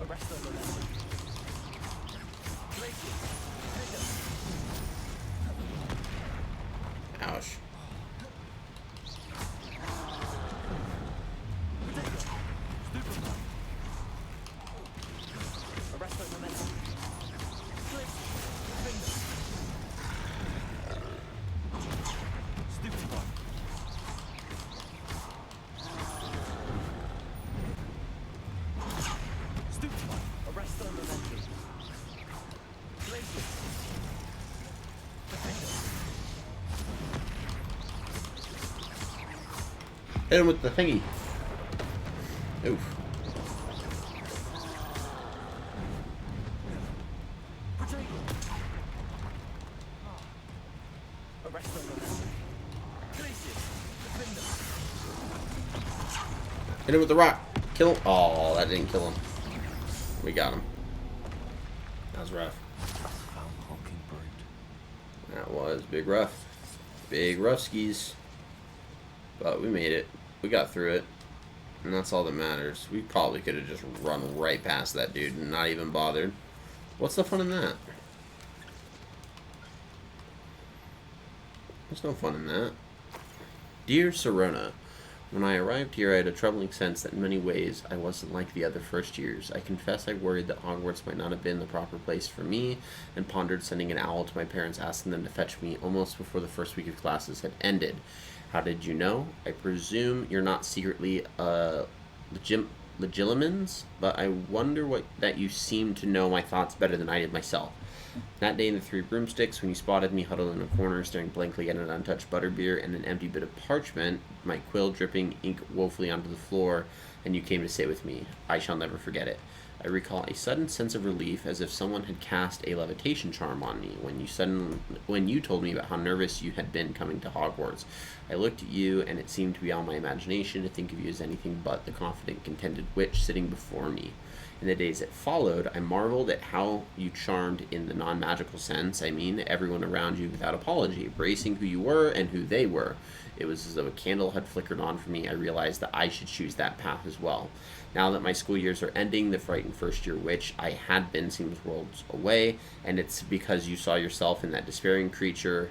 Arresto momentum. Glacius. Defendo. Ouch. Protego. Stupefy. Arresto momentum. Glacius. Defendo. Stupefy. Stupefy. Arresto momentum. Glacius. Defendo. Hit him with the thingy. Oof. Protego. Arresto momentum. Glacius. Defendo. Hit him with the rock. Kill him. Oh, that didn't kill him. We got him. That was rough. Foul honking brute. That was big rough. Big rough skis. But we made it. We got through it. And that's all that matters. We probably could have just run right past that dude and not even bothered. What's the fun in that? There's no fun in that. Dear Serona, when I arrived here, I had a troubling sense that in many ways I wasn't like the other first years. I confess I worried that Hogwarts might not have been the proper place for me, and pondered sending an owl to my parents asking them to fetch me almost before the first week of classes had ended. How did you know? I presume you're not secretly legilimens, but I wonder that you seem to know my thoughts better than I did myself. That day in the Three Broomsticks, when you spotted me huddled in a corner, staring blankly at an untouched butterbeer and an empty bit of parchment, my quill dripping ink woefully onto the floor, and you came to sit with me, I shall never forget it. I recall a sudden sense of relief, as if someone had cast a levitation charm on me when you told me about how nervous you had been coming to Hogwarts. I looked at you, and it seemed to be all my imagination to think of you as anything but the confident, contented witch sitting before me. In the days that followed, I marveled at how you charmed in the non-magical sense. I mean, everyone around you without apology, embracing who you were and who they were. It was as though a candle had flickered on for me. I realized that I should choose that path as well. Now that my school years are ending, the frightened first-year witch I had been seems worlds away, and it's because you saw yourself in that despairing creature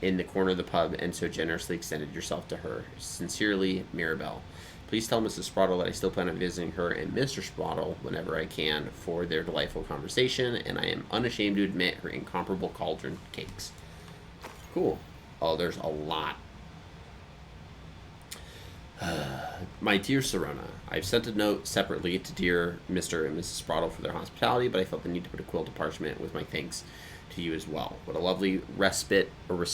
in the corner of the pub and so generously extended yourself to her. Sincerely, Mirabelle. Please tell Mrs. Sprottle that I still plan on visiting her and Mr. Sprottle whenever I can for their delightful conversation, and I am unashamed to admit her incomparable cauldron cakes. Cool. Oh, there's a lot. My dear Serona, I've sent a note separately to dear Mr. and Mrs. Sprottle for their hospitality, but I felt the need to put a quill to parchment with my thanks to you as well. What a lovely respite from the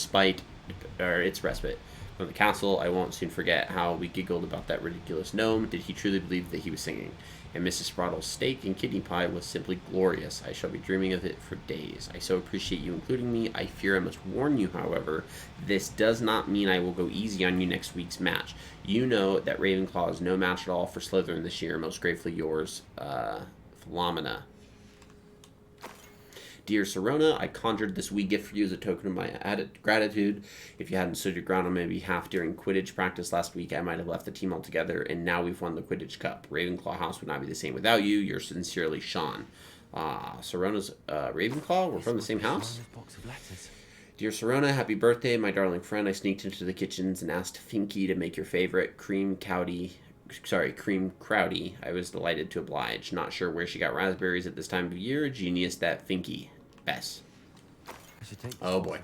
castle. I won't soon forget how we giggled about that ridiculous gnome. Did he truly believe that he was singing? And Mrs. Sprottle's steak and kidney pie was simply glorious. I shall be dreaming of it for days. I so appreciate you including me. I fear I must warn you, however, this does not mean I will go easy on you next week's match. You know that Ravenclaw is no match at all for Slytherin this year. Most gratefully yours, Philomena. Dear Serona, I conjured this wee gift for you as a token of my added gratitude. If you hadn't stood your ground on my behalf during Quidditch practice last week, I might have left the team altogether, and now we've won the Quidditch Cup. Ravenclaw House would not be the same without you. Yours sincerely, Sean. Serona's Ravenclaw? We're from the same house? Dear Serona, happy birthday, my darling friend. I sneaked into the kitchens and asked Finky to make your favorite cream crowdy. I was delighted to oblige. Not sure where she got raspberries at this time of year. Genius, that Finky. Bess. Oh boy.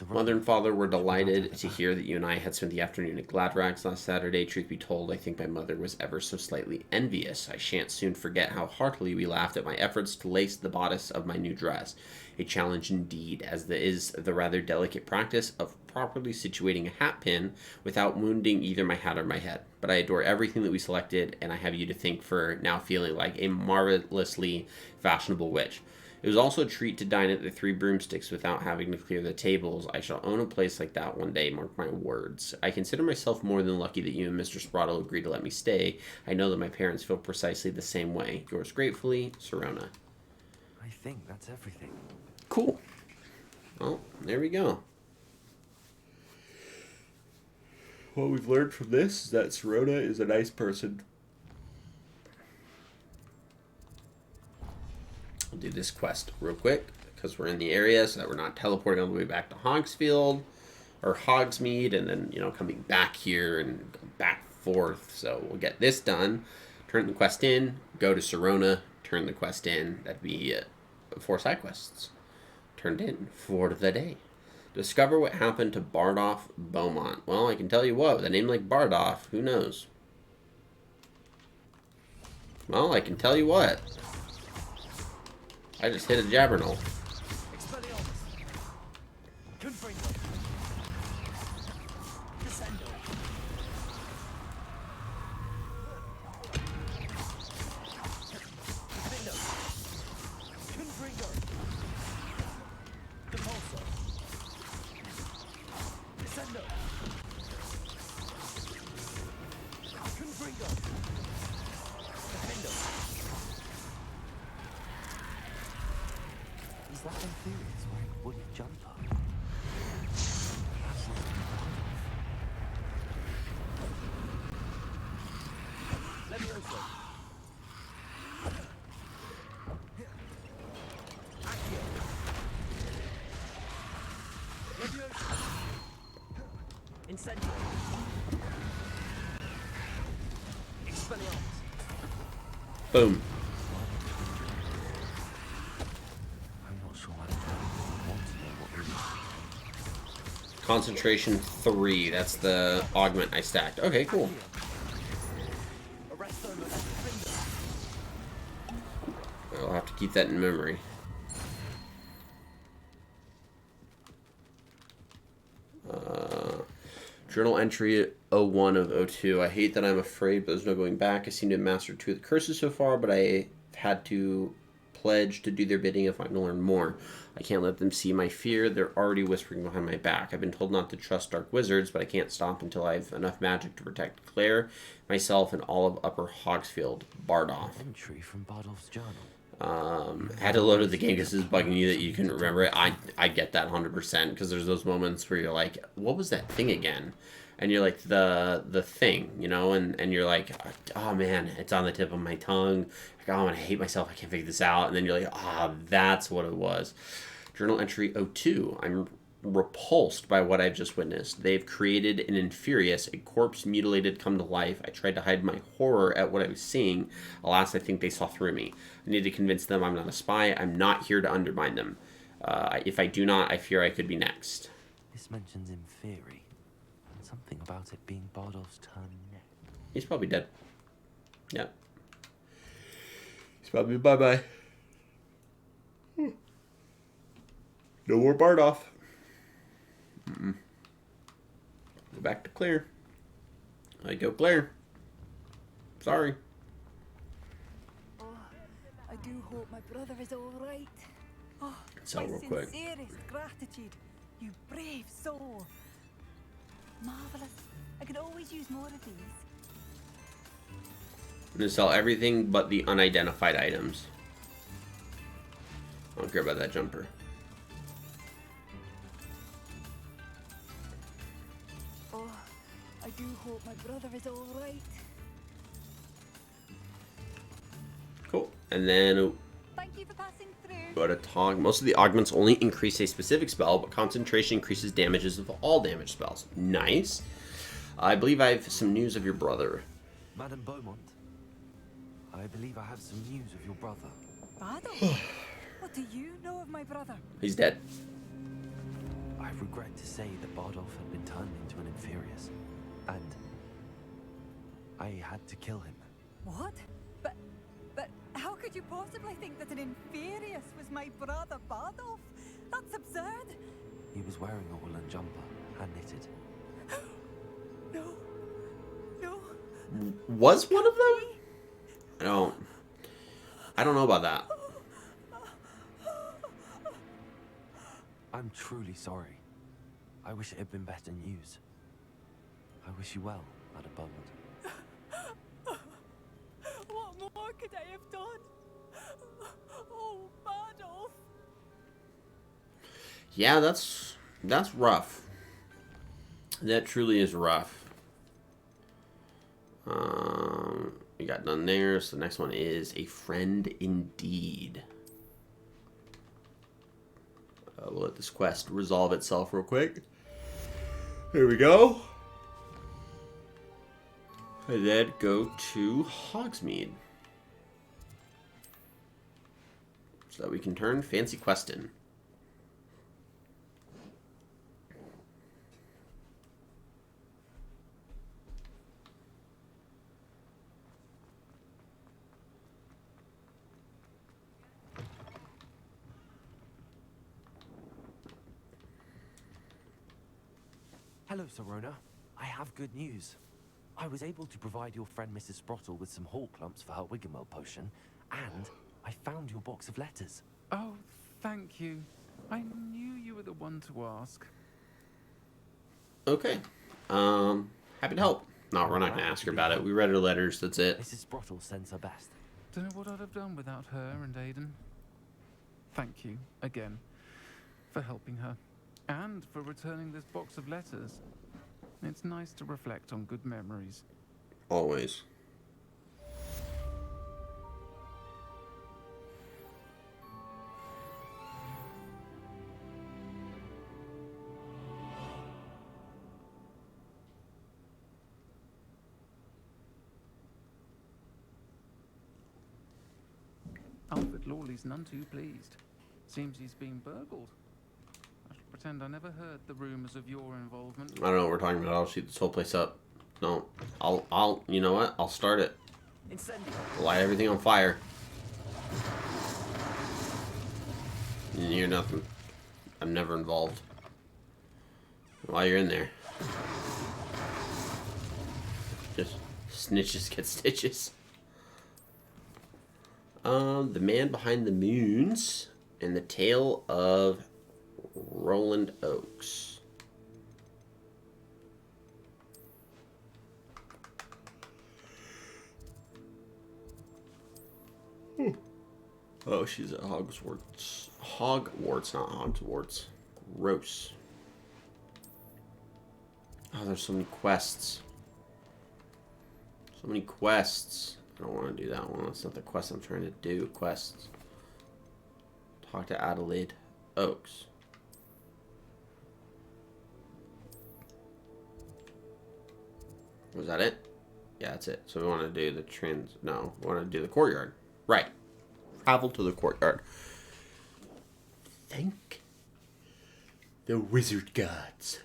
Mother and father were delighted to hear that you and I had spent the afternoon at Gladrax last Saturday. Truth be told, I think my mother was ever so slightly envious. I shan't soon forget how heartily we laughed at my efforts to lace the bodice of my new dress. A challenge indeed, as is the rather delicate practice of properly situating a hat pin without wounding either my hat or my head. But I adore everything that we selected, and I have you to thank for now feeling like a marvelously fashionable witch. It was also a treat to dine at the Three Broomsticks without having to clear the tables. I shall own a place like that one day, mark my words. I consider myself more than lucky that you and Mr. Spraddle agreed to let me stay. I know that my parents feel precisely the same way. Yours gratefully, Serona. I think that's everything. Cool. Well, there we go. What we've learned from this is that Serona is a nice person. I'll do this quest real quick because we're in the area so that we're not teleporting all the way back to Hogsfield or Hogsmeade and then, coming back here and back forth. So we'll get this done, turn the quest in, go to Serona, turn the quest in. That'd be 4 side quests turned in for the day. Discover what happened to Bardolph Beaumont. Well, I can tell you what, with a name like Bardolph, who knows? Well, I can tell you what. I just hit a Jabbernel. Is that Infurious wearing a woolly jumper? Levioso. Levioso. Incendio. Expelliarmus. Boom. Concentration 3. That's the augment I stacked. Okay, cool. I'll have to keep that in memory. Journal entry 01 of 02. I hate that I'm afraid, but there's no going back. I seem to have mastered 2 of the curses so far, but I had to pledge to do their bidding if I can learn more. I can't let them see my fear. They're already whispering behind my back. I've been told not to trust dark wizards, but I can't stop until I have enough magic to protect Claire, myself, and all of Upper Hogsfield. Bardolph. Entry from Bardolph's journal. Had to load up the game because this is bugging you that you couldn't remember it. I get that 100% because there's those moments where you're like, what was that thing again? And you're like, the thing, and you're like, oh man, it's on the tip of my tongue. Like, oh, I hate myself. I can't figure this out. And then you're like, that's what it was. Journal entry 02. I'm repulsed by what I've just witnessed. They've created an Infurious, a corpse mutilated come to life. I tried to hide my horror at what I was seeing. Alas, I think they saw through me. I need to convince them I'm not a spy. I'm not here to undermine them. If I do not, I fear I could be next. This mentions Inferi, and something about it being Bardolph's turn next. He's probably dead. Yeah. He's probably bye-bye. No more Bardolph. Go back to Claire. I go Claire. Sorry. Oh, I do hope my brother is all right. Oh, Sell my real quick. sincerest gratitude. You brave soul. Marvelous. I could always use more of these. I'm going to sell everything but the unidentified items. I don't care about that jumper. Oh, I do hope my brother is all right. Cool. And then Thank you for passing through. but a tog. Most of the augments only increase a specific spell, but concentration increases damages of all damage spells. Nice. I believe I have some news of your brother. Madame Beaumont, I believe I have some news of your brother. Bardolph? What do you know of my brother? He's dead. I regret to say that Bardolph had been turned into an Inferius, and I had to kill him. What? But how could you possibly think that an Inferius was my brother Bardolph? That's absurd. He was wearing a woolen jumper, hand-knitted. No. No. Was one of them? I don't know about that. I'm truly sorry. I wish it had been better news. I wish you well, Madame Beaumont. What more could I have done? Oh, Bardolph. Yeah, that's rough. That truly is rough. We got done there, so the next one is A Friend Indeed. We'll let this quest resolve itself real quick. Here we go. And then go to Hogsmeade. So that we can turn Fancy Quest in. Hello, Sorona. I have good news. I was able to provide your friend Mrs. Sprottle with some hall clumps for her Wiggenweld potion, and I found your box of letters. Oh, thank you. I knew you were the one to ask. Okay. Happy to help. No, we're not going to ask her about it. We read her letters. That's it. Mrs. Sprottle sends her best. Don't know what I'd have done without her and Aidan. Thank you, again, for helping her. And for returning this box of letters. It's nice to reflect on good memories. Always. Alfred Lawley's none too pleased. Seems he's been burgled. I shall pretend I never heard the rumors of your involvement. I don't know what we're talking about. I'll shoot this whole place up. No. I'll, you know what? I'll start it. Light everything on fire. You hear nothing. I'm never involved. While you're in there. Just snitches get stitches. The Man Behind the Moons and the Tale of Roland Oaks. Oh, she's at Hogwarts. Hogwarts, not Hogwarts. Gross. Oh, there's so many quests. So many quests. I don't want to do that one. That's not the quest I'm trying to do. Quests. Talk to Adelaide Oaks. Was that it? Yeah, that's it. So we want to do the No, we want to do the courtyard. Right. Travel to the courtyard. Thank the wizard gods.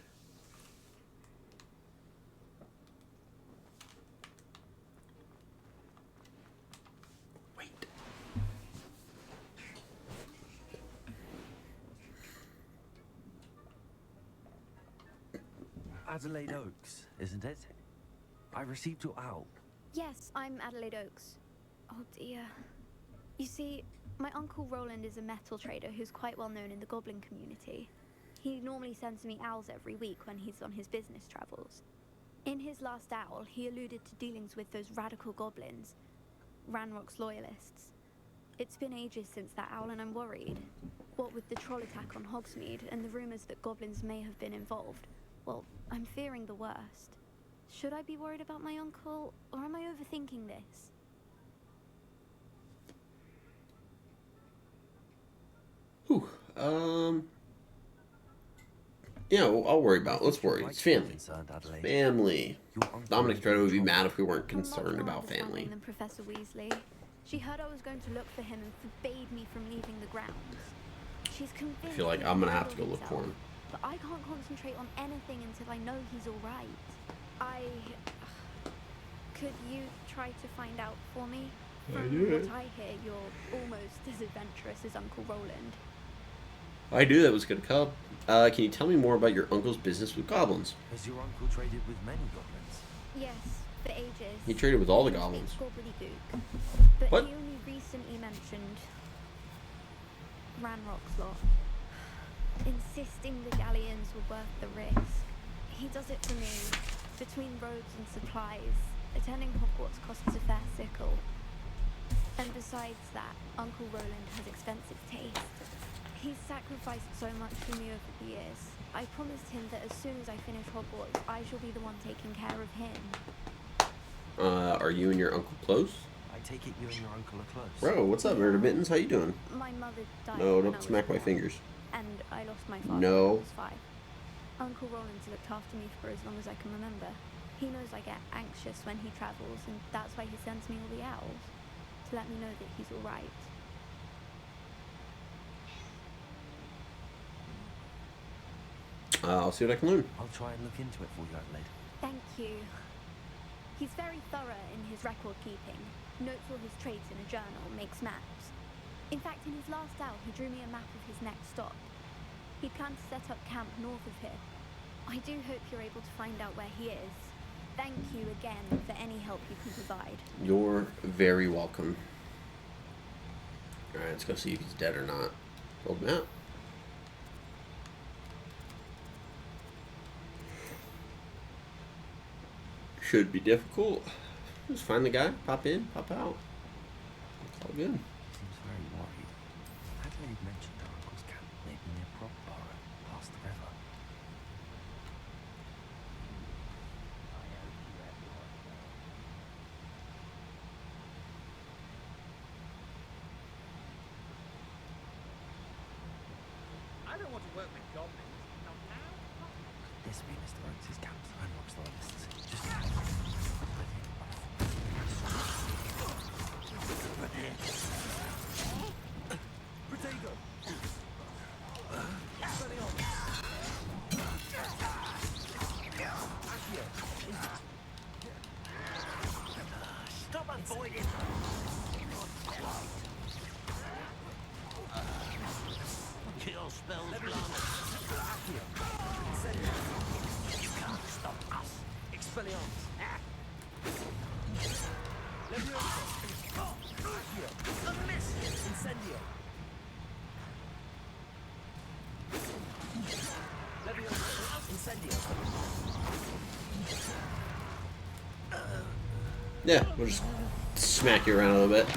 Wait. Adelaide Oaks, isn't it? I received your owl. Yes, I'm Adelaide Oaks. Oh dear. You see, my uncle Roland is a metal trader who's quite well known in the goblin community. He normally sends me owls every week when he's on his business travels. In his last owl, he alluded to dealings with those radical goblins, Ranrock's loyalists. It's been ages since that owl and I'm worried. What with the troll attack on Hogsmeade and the rumours that goblins may have been involved, well, I'm fearing the worst. Should I be worried about my uncle, or am I overthinking this? Whew. Yeah, well, I'll worry about it. Let's worry. It's family. Family. Dominic Stretto would be mad if we weren't concerned about family. Than Professor Weasley. She heard I was going to look for him and forbade me from leaving the grounds. She's convinced. I feel like I'm gonna have to go look for him. But I can't concentrate on anything until I know he's all right. Could you try to find out for me? From what I hear, you're almost as adventurous as Uncle Roland. I knew that was gonna come. Can you tell me more about your uncle's business with goblins? Has your uncle traded with many goblins? Yes, for ages. He traded with all the goblins. But What? he only recently mentioned Ranrock's lot, insisting the galleons were worth the risk. He does it for me. Between roads and supplies, attending Hogwarts costs a fair sickle. And besides that, Uncle Roland has expensive taste. He's sacrificed so much for me over the years. I promised him that as soon as I finish Hogwarts, I shall be the one taking care of him. Are you and your uncle close? I take it you and your uncle are close. Bro, what's up, Murder Mittens? How you doing? My mother died No, when I don't was smack my 4, fingers. and I lost my father No. when I was 5. Uncle Roland's looked after me for as long as I can remember. He knows I get anxious when he travels, and that's why he sends me all the owls, to let me know that he's all right. I'll see what I can learn. I'll try and look into it for you, Adelaide. Thank you. He's very thorough in his record keeping. Notes all his traits in a journal, makes maps. In fact, in his last out, he drew me a map of his next stop. He planned to set up camp north of here. I do hope you're able to find out where he is. Thank you again for any help you can provide. You're very welcome. Alright, let's go see if he's dead or not. Old map. Should be difficult. Just find the guy, pop in, pop out. It's all good. Seems very worried. Adelaide mentioned her uncle's camp may be near Progborough, past the river. I don't want to work with goblins. Not now. This be Mr. Oakes' camp, and Rock's largest. Just Potato. Stop avoiding. Kill spells You can't stop us. Expelliarmus. A miss. Incendio. Incendio. Yeah, we'll just smack you around a little bit.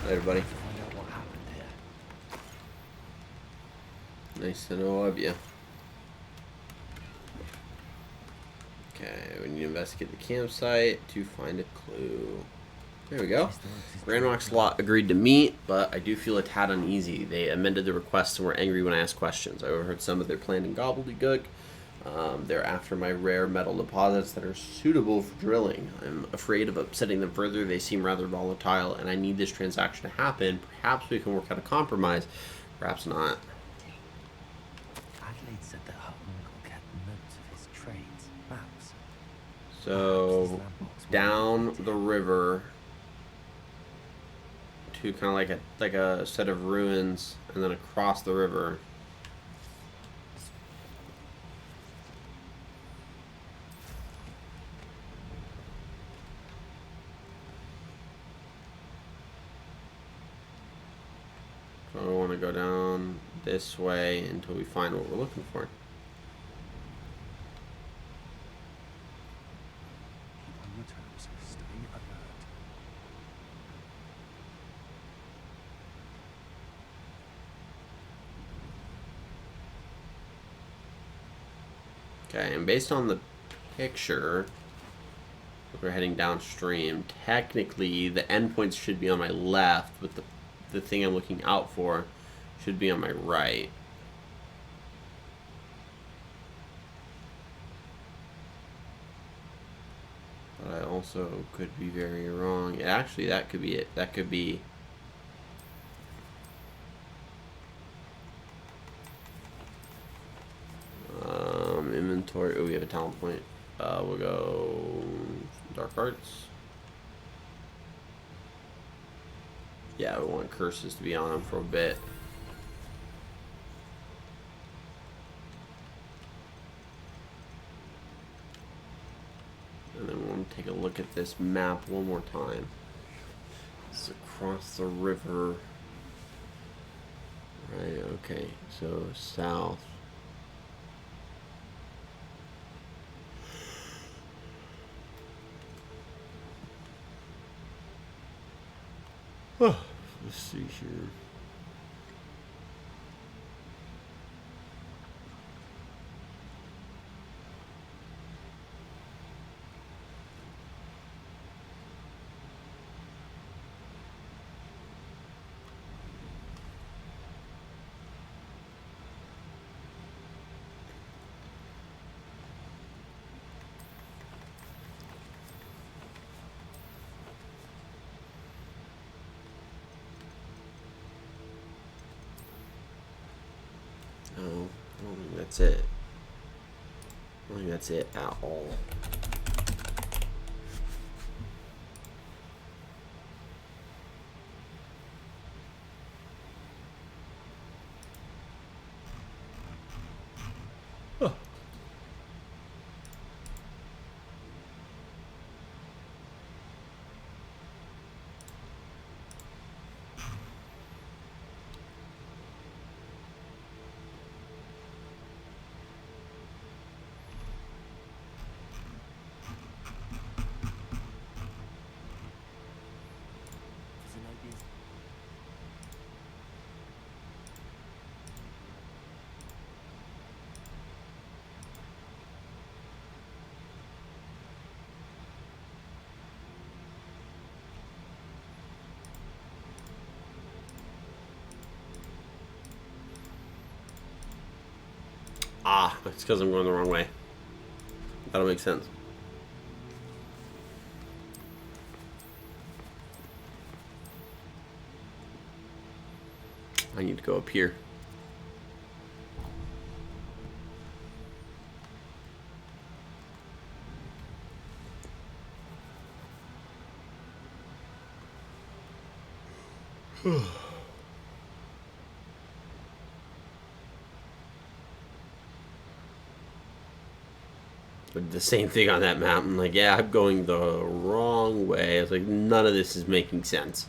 Later, buddy. find out what happened here. Nice to know of you. Okay, we need to investigate the campsite to find a clue. There we go. Ranrock's lot agreed to meet, but I do feel a tad uneasy. They amended the request and were angry when I asked questions. I overheard some of their planning gobbledygook. They're after my rare metal deposits that are suitable for drilling. I'm afraid of upsetting them further. They seem rather volatile, and I need this transaction to happen. Perhaps we can work out a compromise. Perhaps not. Adelaide said that her uncle kept notes of his trades, maps. So, down the river to kind of like a set of ruins, and then across the river. So I want to go down this way until we find what we're looking for. Keep on your toes, stay alert. Okay, and based on the picture, if we're heading downstream, technically the endpoints should be on my left, but the thing I'm looking out for should be on my right. But I also could be very wrong. Actually, that could be it. That could be... inventory. Oh, we have a talent point. We'll go Dark Arts. Yeah, we want curses to be on him for a bit. And then we'll take a look at this map one more time. It's across the river. Right, okay, so south. Oh, let's see here. No, I don't think that's it. I don't think that's it at all. Huh. Ah, it's because I'm going the wrong way. That'll make sense. I need to go up here. The same thing on that mountain. Like, yeah, I'm going the wrong way. It's like, none of this is making sense.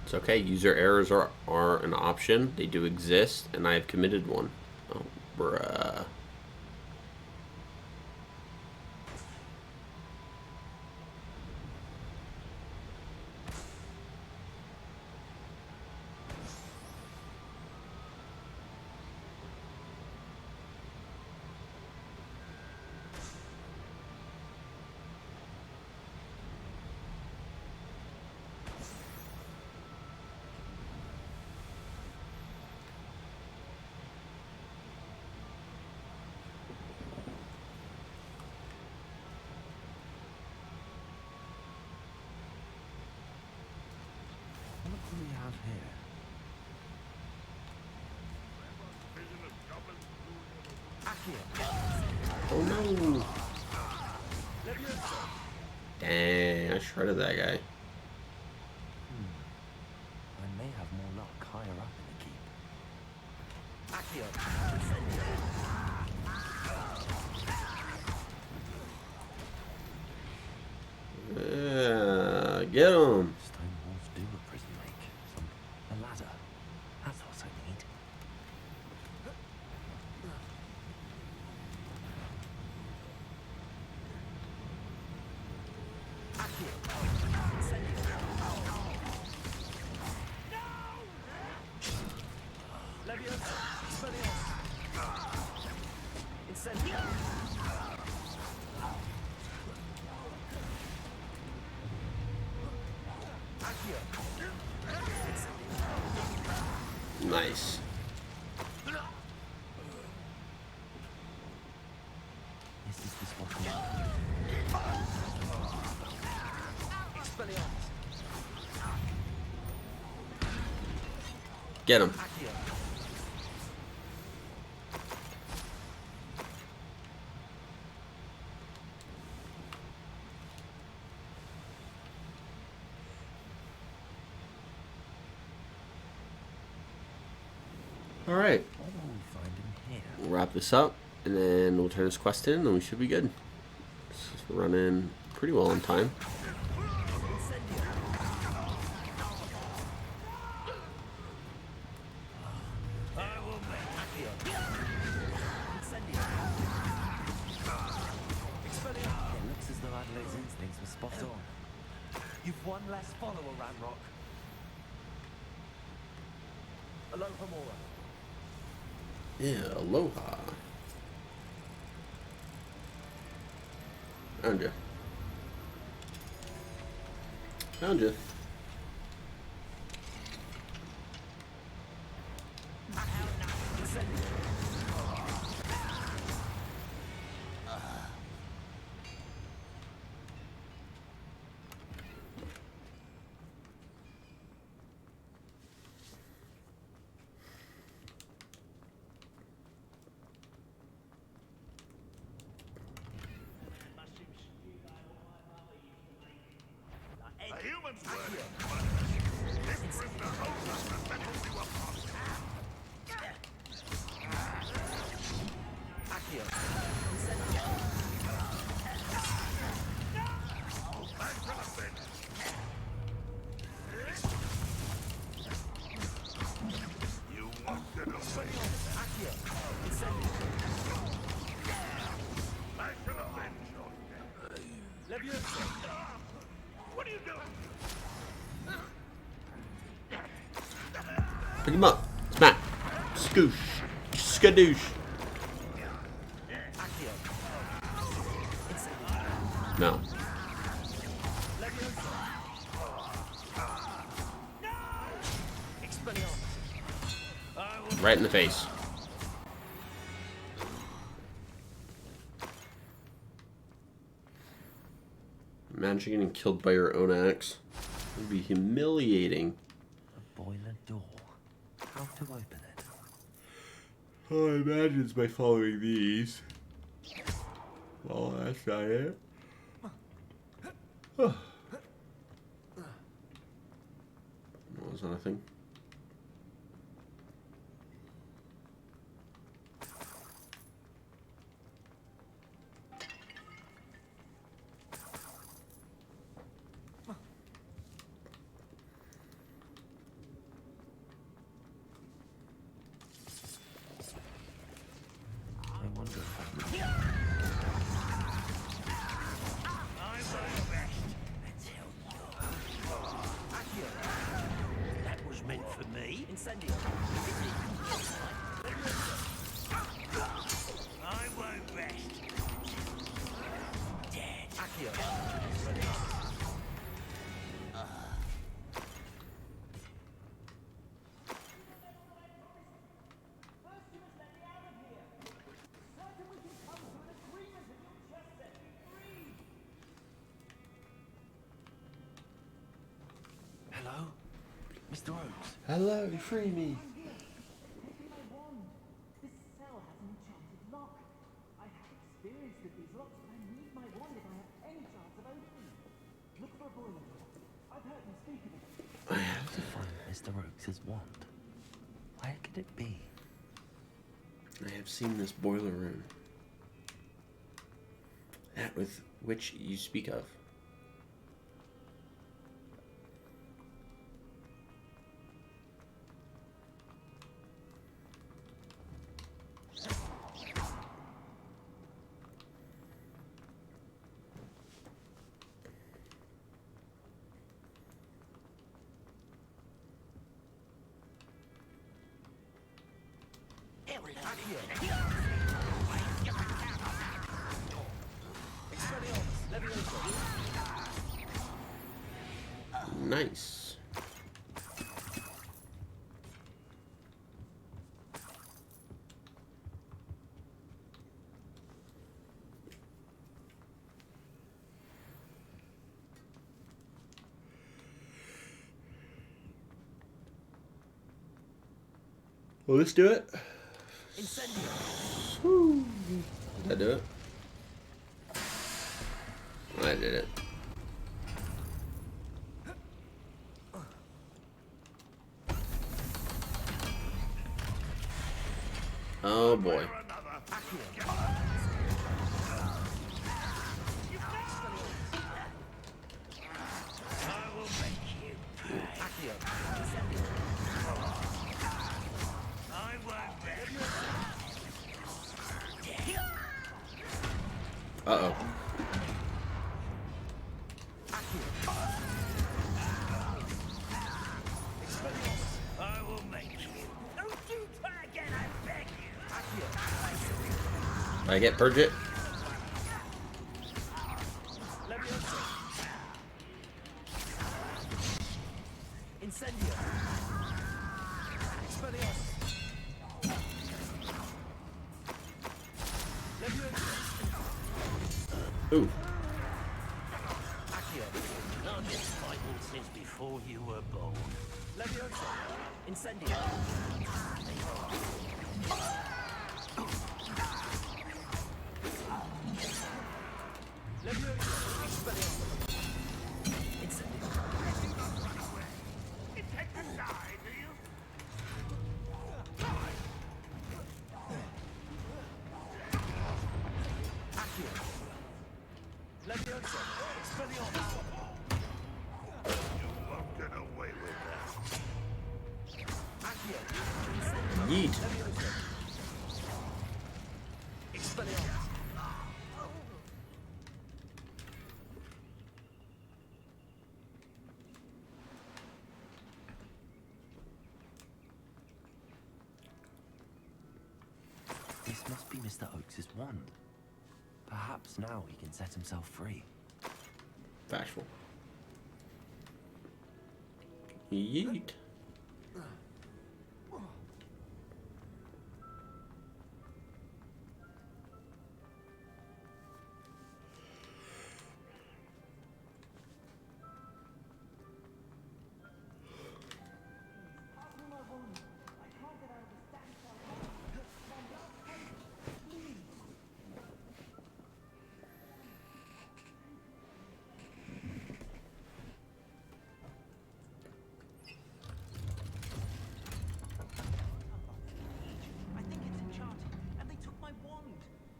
It's okay. User errors are an option. They do exist, and I have committed one. Oh, bruh. Oh no! Dang, I shredded that guy. I may have more luck higher up in the keep. Get him! Stone walls do a prison make. A ladder. That's what I need. Nice. This is the spot. Get him. All right. What will we find in here? We'll wrap this up, and then we'll turn this quest in, and we should be good. This is running pretty well on time. It looks as though Adelaide's instincts were spot on. You've one less follower, Ranrock. Aloha Mora. Yeah, aloha. Found you. Found you. A human's word. This prisoner owes us the metal you apart. Back to the bed. You won't get away. Back to the bed, Sean. What are you doing? Pick him up. Smack. Scoosh. Skadoosh. No. Right in the face. Imagine getting killed by your own axe. It would be humiliating. A boiler door. How to open it? Oh, I imagine it's by following these. Well, that's not it. Oh. No, that's nothing. I wonder if I can... That was meant for me. Incendio. I won't rest. Dead. Hello? Mr. Oakes? Hello, free me. This cell has an enchanted lock. I have experience with these locks, but I need my wand if I have any chance of opening it. Look for a boiler door. I've heard them speak of it. I have to find Mr. Oakes' wand. Where could it be? I have seen this boiler room. That with which you speak of. Nice. Well, let's do it. Woo. Did I do it? I did it. Oh boy. Uh-oh. I will make you. Don't you try again, I beg you. Did I get purge it? Incendio. Expelliarmus. Ooh. I've been fighting since before you were born. Leviosa. Incendio. Leviosa. Expelliarmus. Incendio. Intend to die, do you? Accio. Leviosa. Expelliarmus. You won't get away with that. Accio. Yeet. Leviosa. Expelliarmus. This must be Mr. Oakes's wand. Perhaps now he can set himself free. Factual. Yeet. I think it's enchanted, and they took my wand.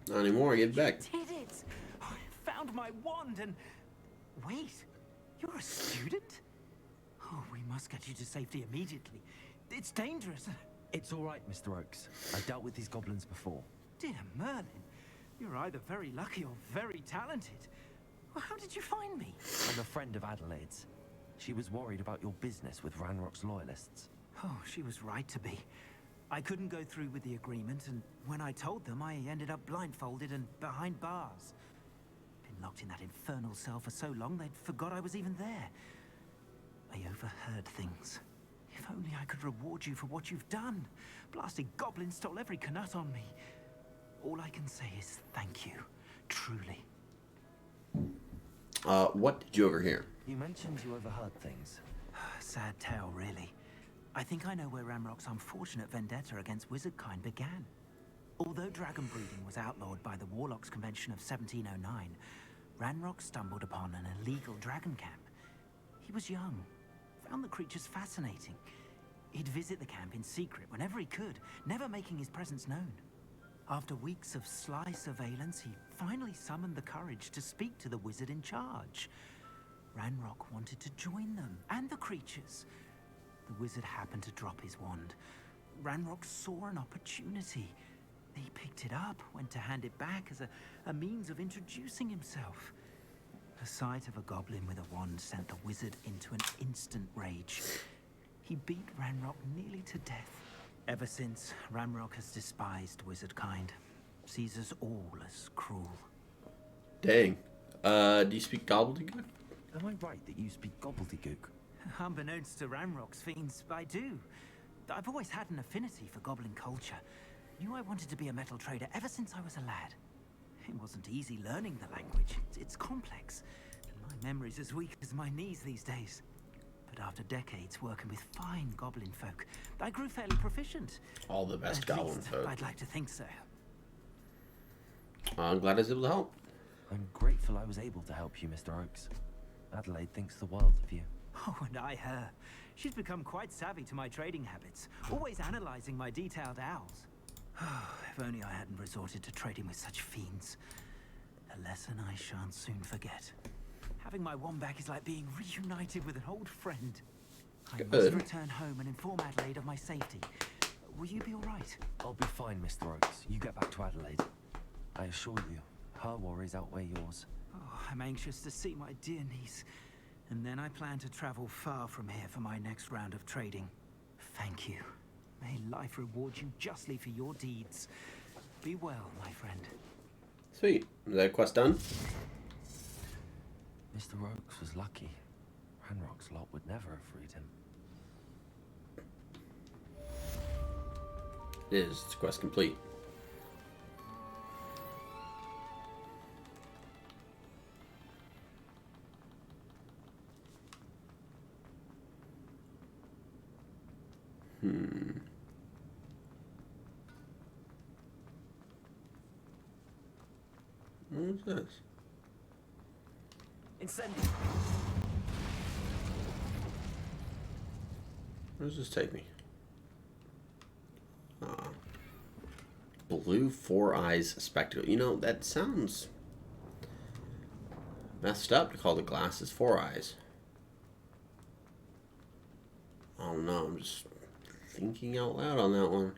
Not anymore. Get it back. Did it? I found my wand and... Wait, you're a student? Oh, we must get you to safety immediately. It's dangerous. It's all right, Mr. Oakes. I dealt with these goblins before. Dear Merlin, you're either very lucky or very talented. Well, how did you find me? I'm a friend of Adelaide's. She was worried about your business with Ranrock's loyalists. Oh, she was right to be. I couldn't go through with the agreement, and when I told them, I ended up blindfolded and behind bars. Been locked in that infernal cell for so long, they'd forgot I was even there. I overheard things. If only I could reward you for what you've done. Blasted goblins stole every knut on me. All I can say is thank you. Truly. What did you overhear? You mentioned you overheard things. Sad tale, really. I think I know where Ranrock's unfortunate vendetta against wizardkind began. Although dragon breeding was outlawed by the Warlocks Convention of 1709, Ranrock stumbled upon an illegal dragon camp. He was young, found the creatures fascinating. He'd visit the camp in secret whenever he could, never making his presence known. After weeks of sly surveillance, he finally summoned the courage to speak to the wizard in charge. Ranrock wanted to join them, and the creatures. The wizard happened to drop his wand. Ranrock saw an opportunity. He picked it up, went to hand it back as a means of introducing himself. The sight of a goblin with a wand sent the wizard into an instant rage. He beat Ranrock nearly to death. Ever since, Ranrock has despised wizardkind. Sees us all as cruel. Dang. Do you speak gobbledygook? Am I right that you speak gobbledygook? Unbeknownst to Ramrock's fiends, I do. I've always had an affinity for goblin culture. Knew I wanted to be a metal trader ever since I was a lad. It wasn't easy learning the language. It's complex. And my memory's as weak as my knees these days. But after decades working with fine goblin folk, I grew fairly proficient. All the best At goblin least, folk. I'd like to think so. I'm glad I was able to help. I'm grateful I was able to help you, Mr. Oakes. Adelaide thinks the world of you. Oh, and I her. She's become quite savvy to my trading habits, always analyzing my detailed owls. If only I hadn't resorted to trading with such fiends. A lesson I shan't soon forget. Having my Womback is like being reunited with an old friend. I must return home and inform Adelaide of my safety. Will you be all right? I'll be fine, Mr. Oakes. You get back to Adelaide. I assure you, her worries outweigh yours. Oh, I'm anxious to see my dear niece. And then I plan to travel far from here for my next round of trading. Thank you. May life reward you justly for your deeds. Be well, my friend. Sweet. Is that quest done? Mr. Oakes was lucky. Ranrock's lot would never have freed him. It is. It's quest complete. What is this? Incendio! Where does this take me? Blue Four Eyes Spectacle. You know, that sounds messed up to call the glasses Four Eyes. I don't know. I'm just thinking out loud on that one.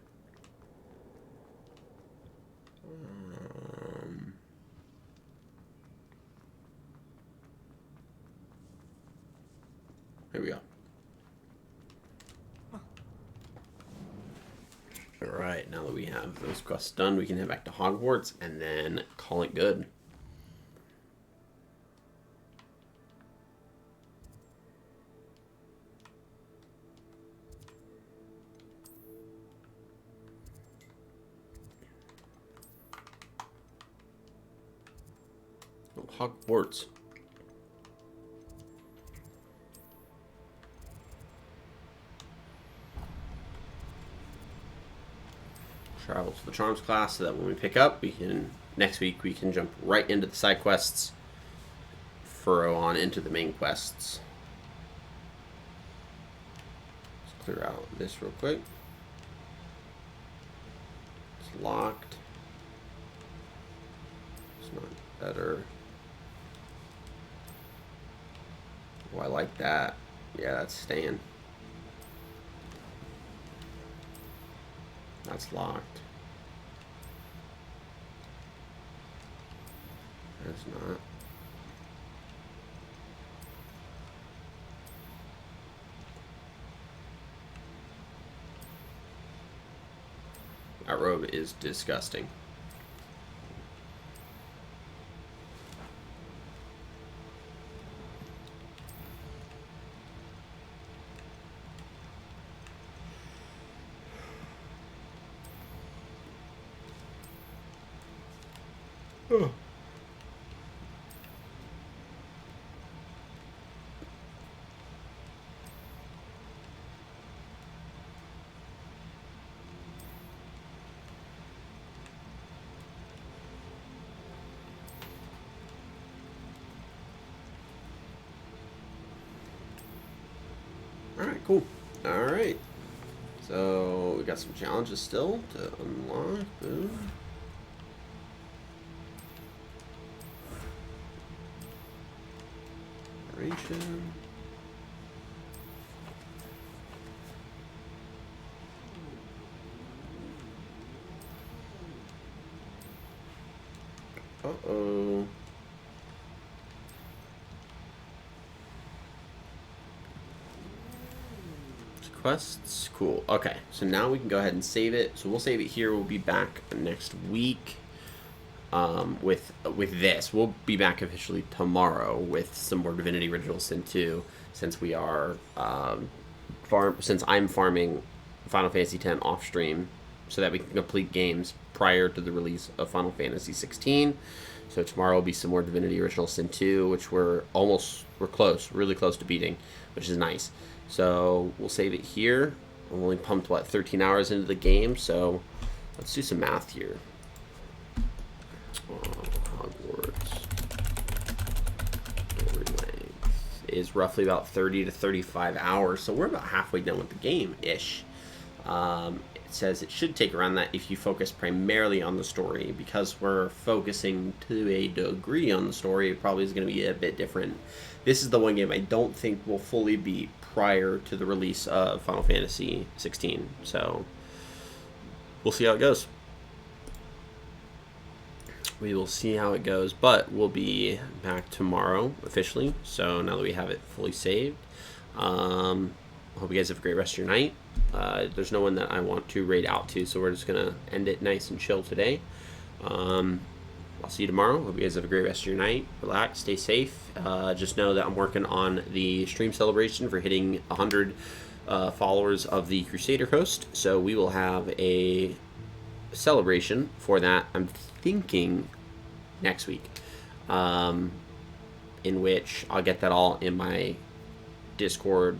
Here we go. Alright, now that we have those quests done, we can head back to Hogwarts and then call it good. Oh, Hogwarts. Travel to the Charms class so that when we pick up, we can next week we can jump right into the side quests, furrow on into the main quests. Let's clear out this real quick. It's locked. It's not better. Oh, I like that. Yeah, that's staying. That's locked. That's not. That robe is disgusting. Oh. Alright, cool. Alright. So, we got some challenges still to unlock. Boom. Operation. Uh-oh. Quests, cool. Okay, so now we can go ahead and save it. So we'll save it here. We'll be back next week. with this. We'll be back officially tomorrow with some more Divinity Original Sin 2, since we are since I'm farming Final Fantasy X off stream, so that we can complete games prior to the release of Final Fantasy 16. So tomorrow will be some more Divinity Original Sin 2, which we're close, really close to beating, which is nice. So we'll save it here. I'm only pumped, 13 hours into the game, so let's do some math here. Hogwarts is roughly about 30 to 35 hours, so we're about halfway done with the game-ish. It says it should take around that if you focus primarily on the story. Because we're focusing to a degree on the story, it probably is going to be a bit different. This is the one game I don't think will fully be prior to the release of Final Fantasy 16, so we'll see how it goes. We will see how it goes, but we'll be back tomorrow officially, so now that we have it fully saved. I hope you guys have a great rest of your night. There's no one that I want to raid out to, so we're just going to end it nice and chill today. I'll see you tomorrow. Hope you guys have a great rest of your night. Relax, stay safe. Just know that I'm working on the stream celebration for hitting 100 followers of the Crusader host, so we will have a celebration for that, I'm thinking next week, in which I'll get that all in my Discord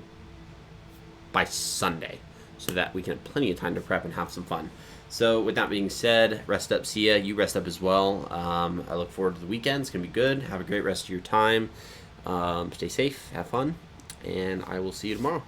by Sunday, so that we can have plenty of time to prep and have some fun. So with that being said, rest up, Sia. You rest up as well. I look forward to the weekend. It's going to be good. Have a great rest of your time. Stay safe. Have fun. And I will see you tomorrow.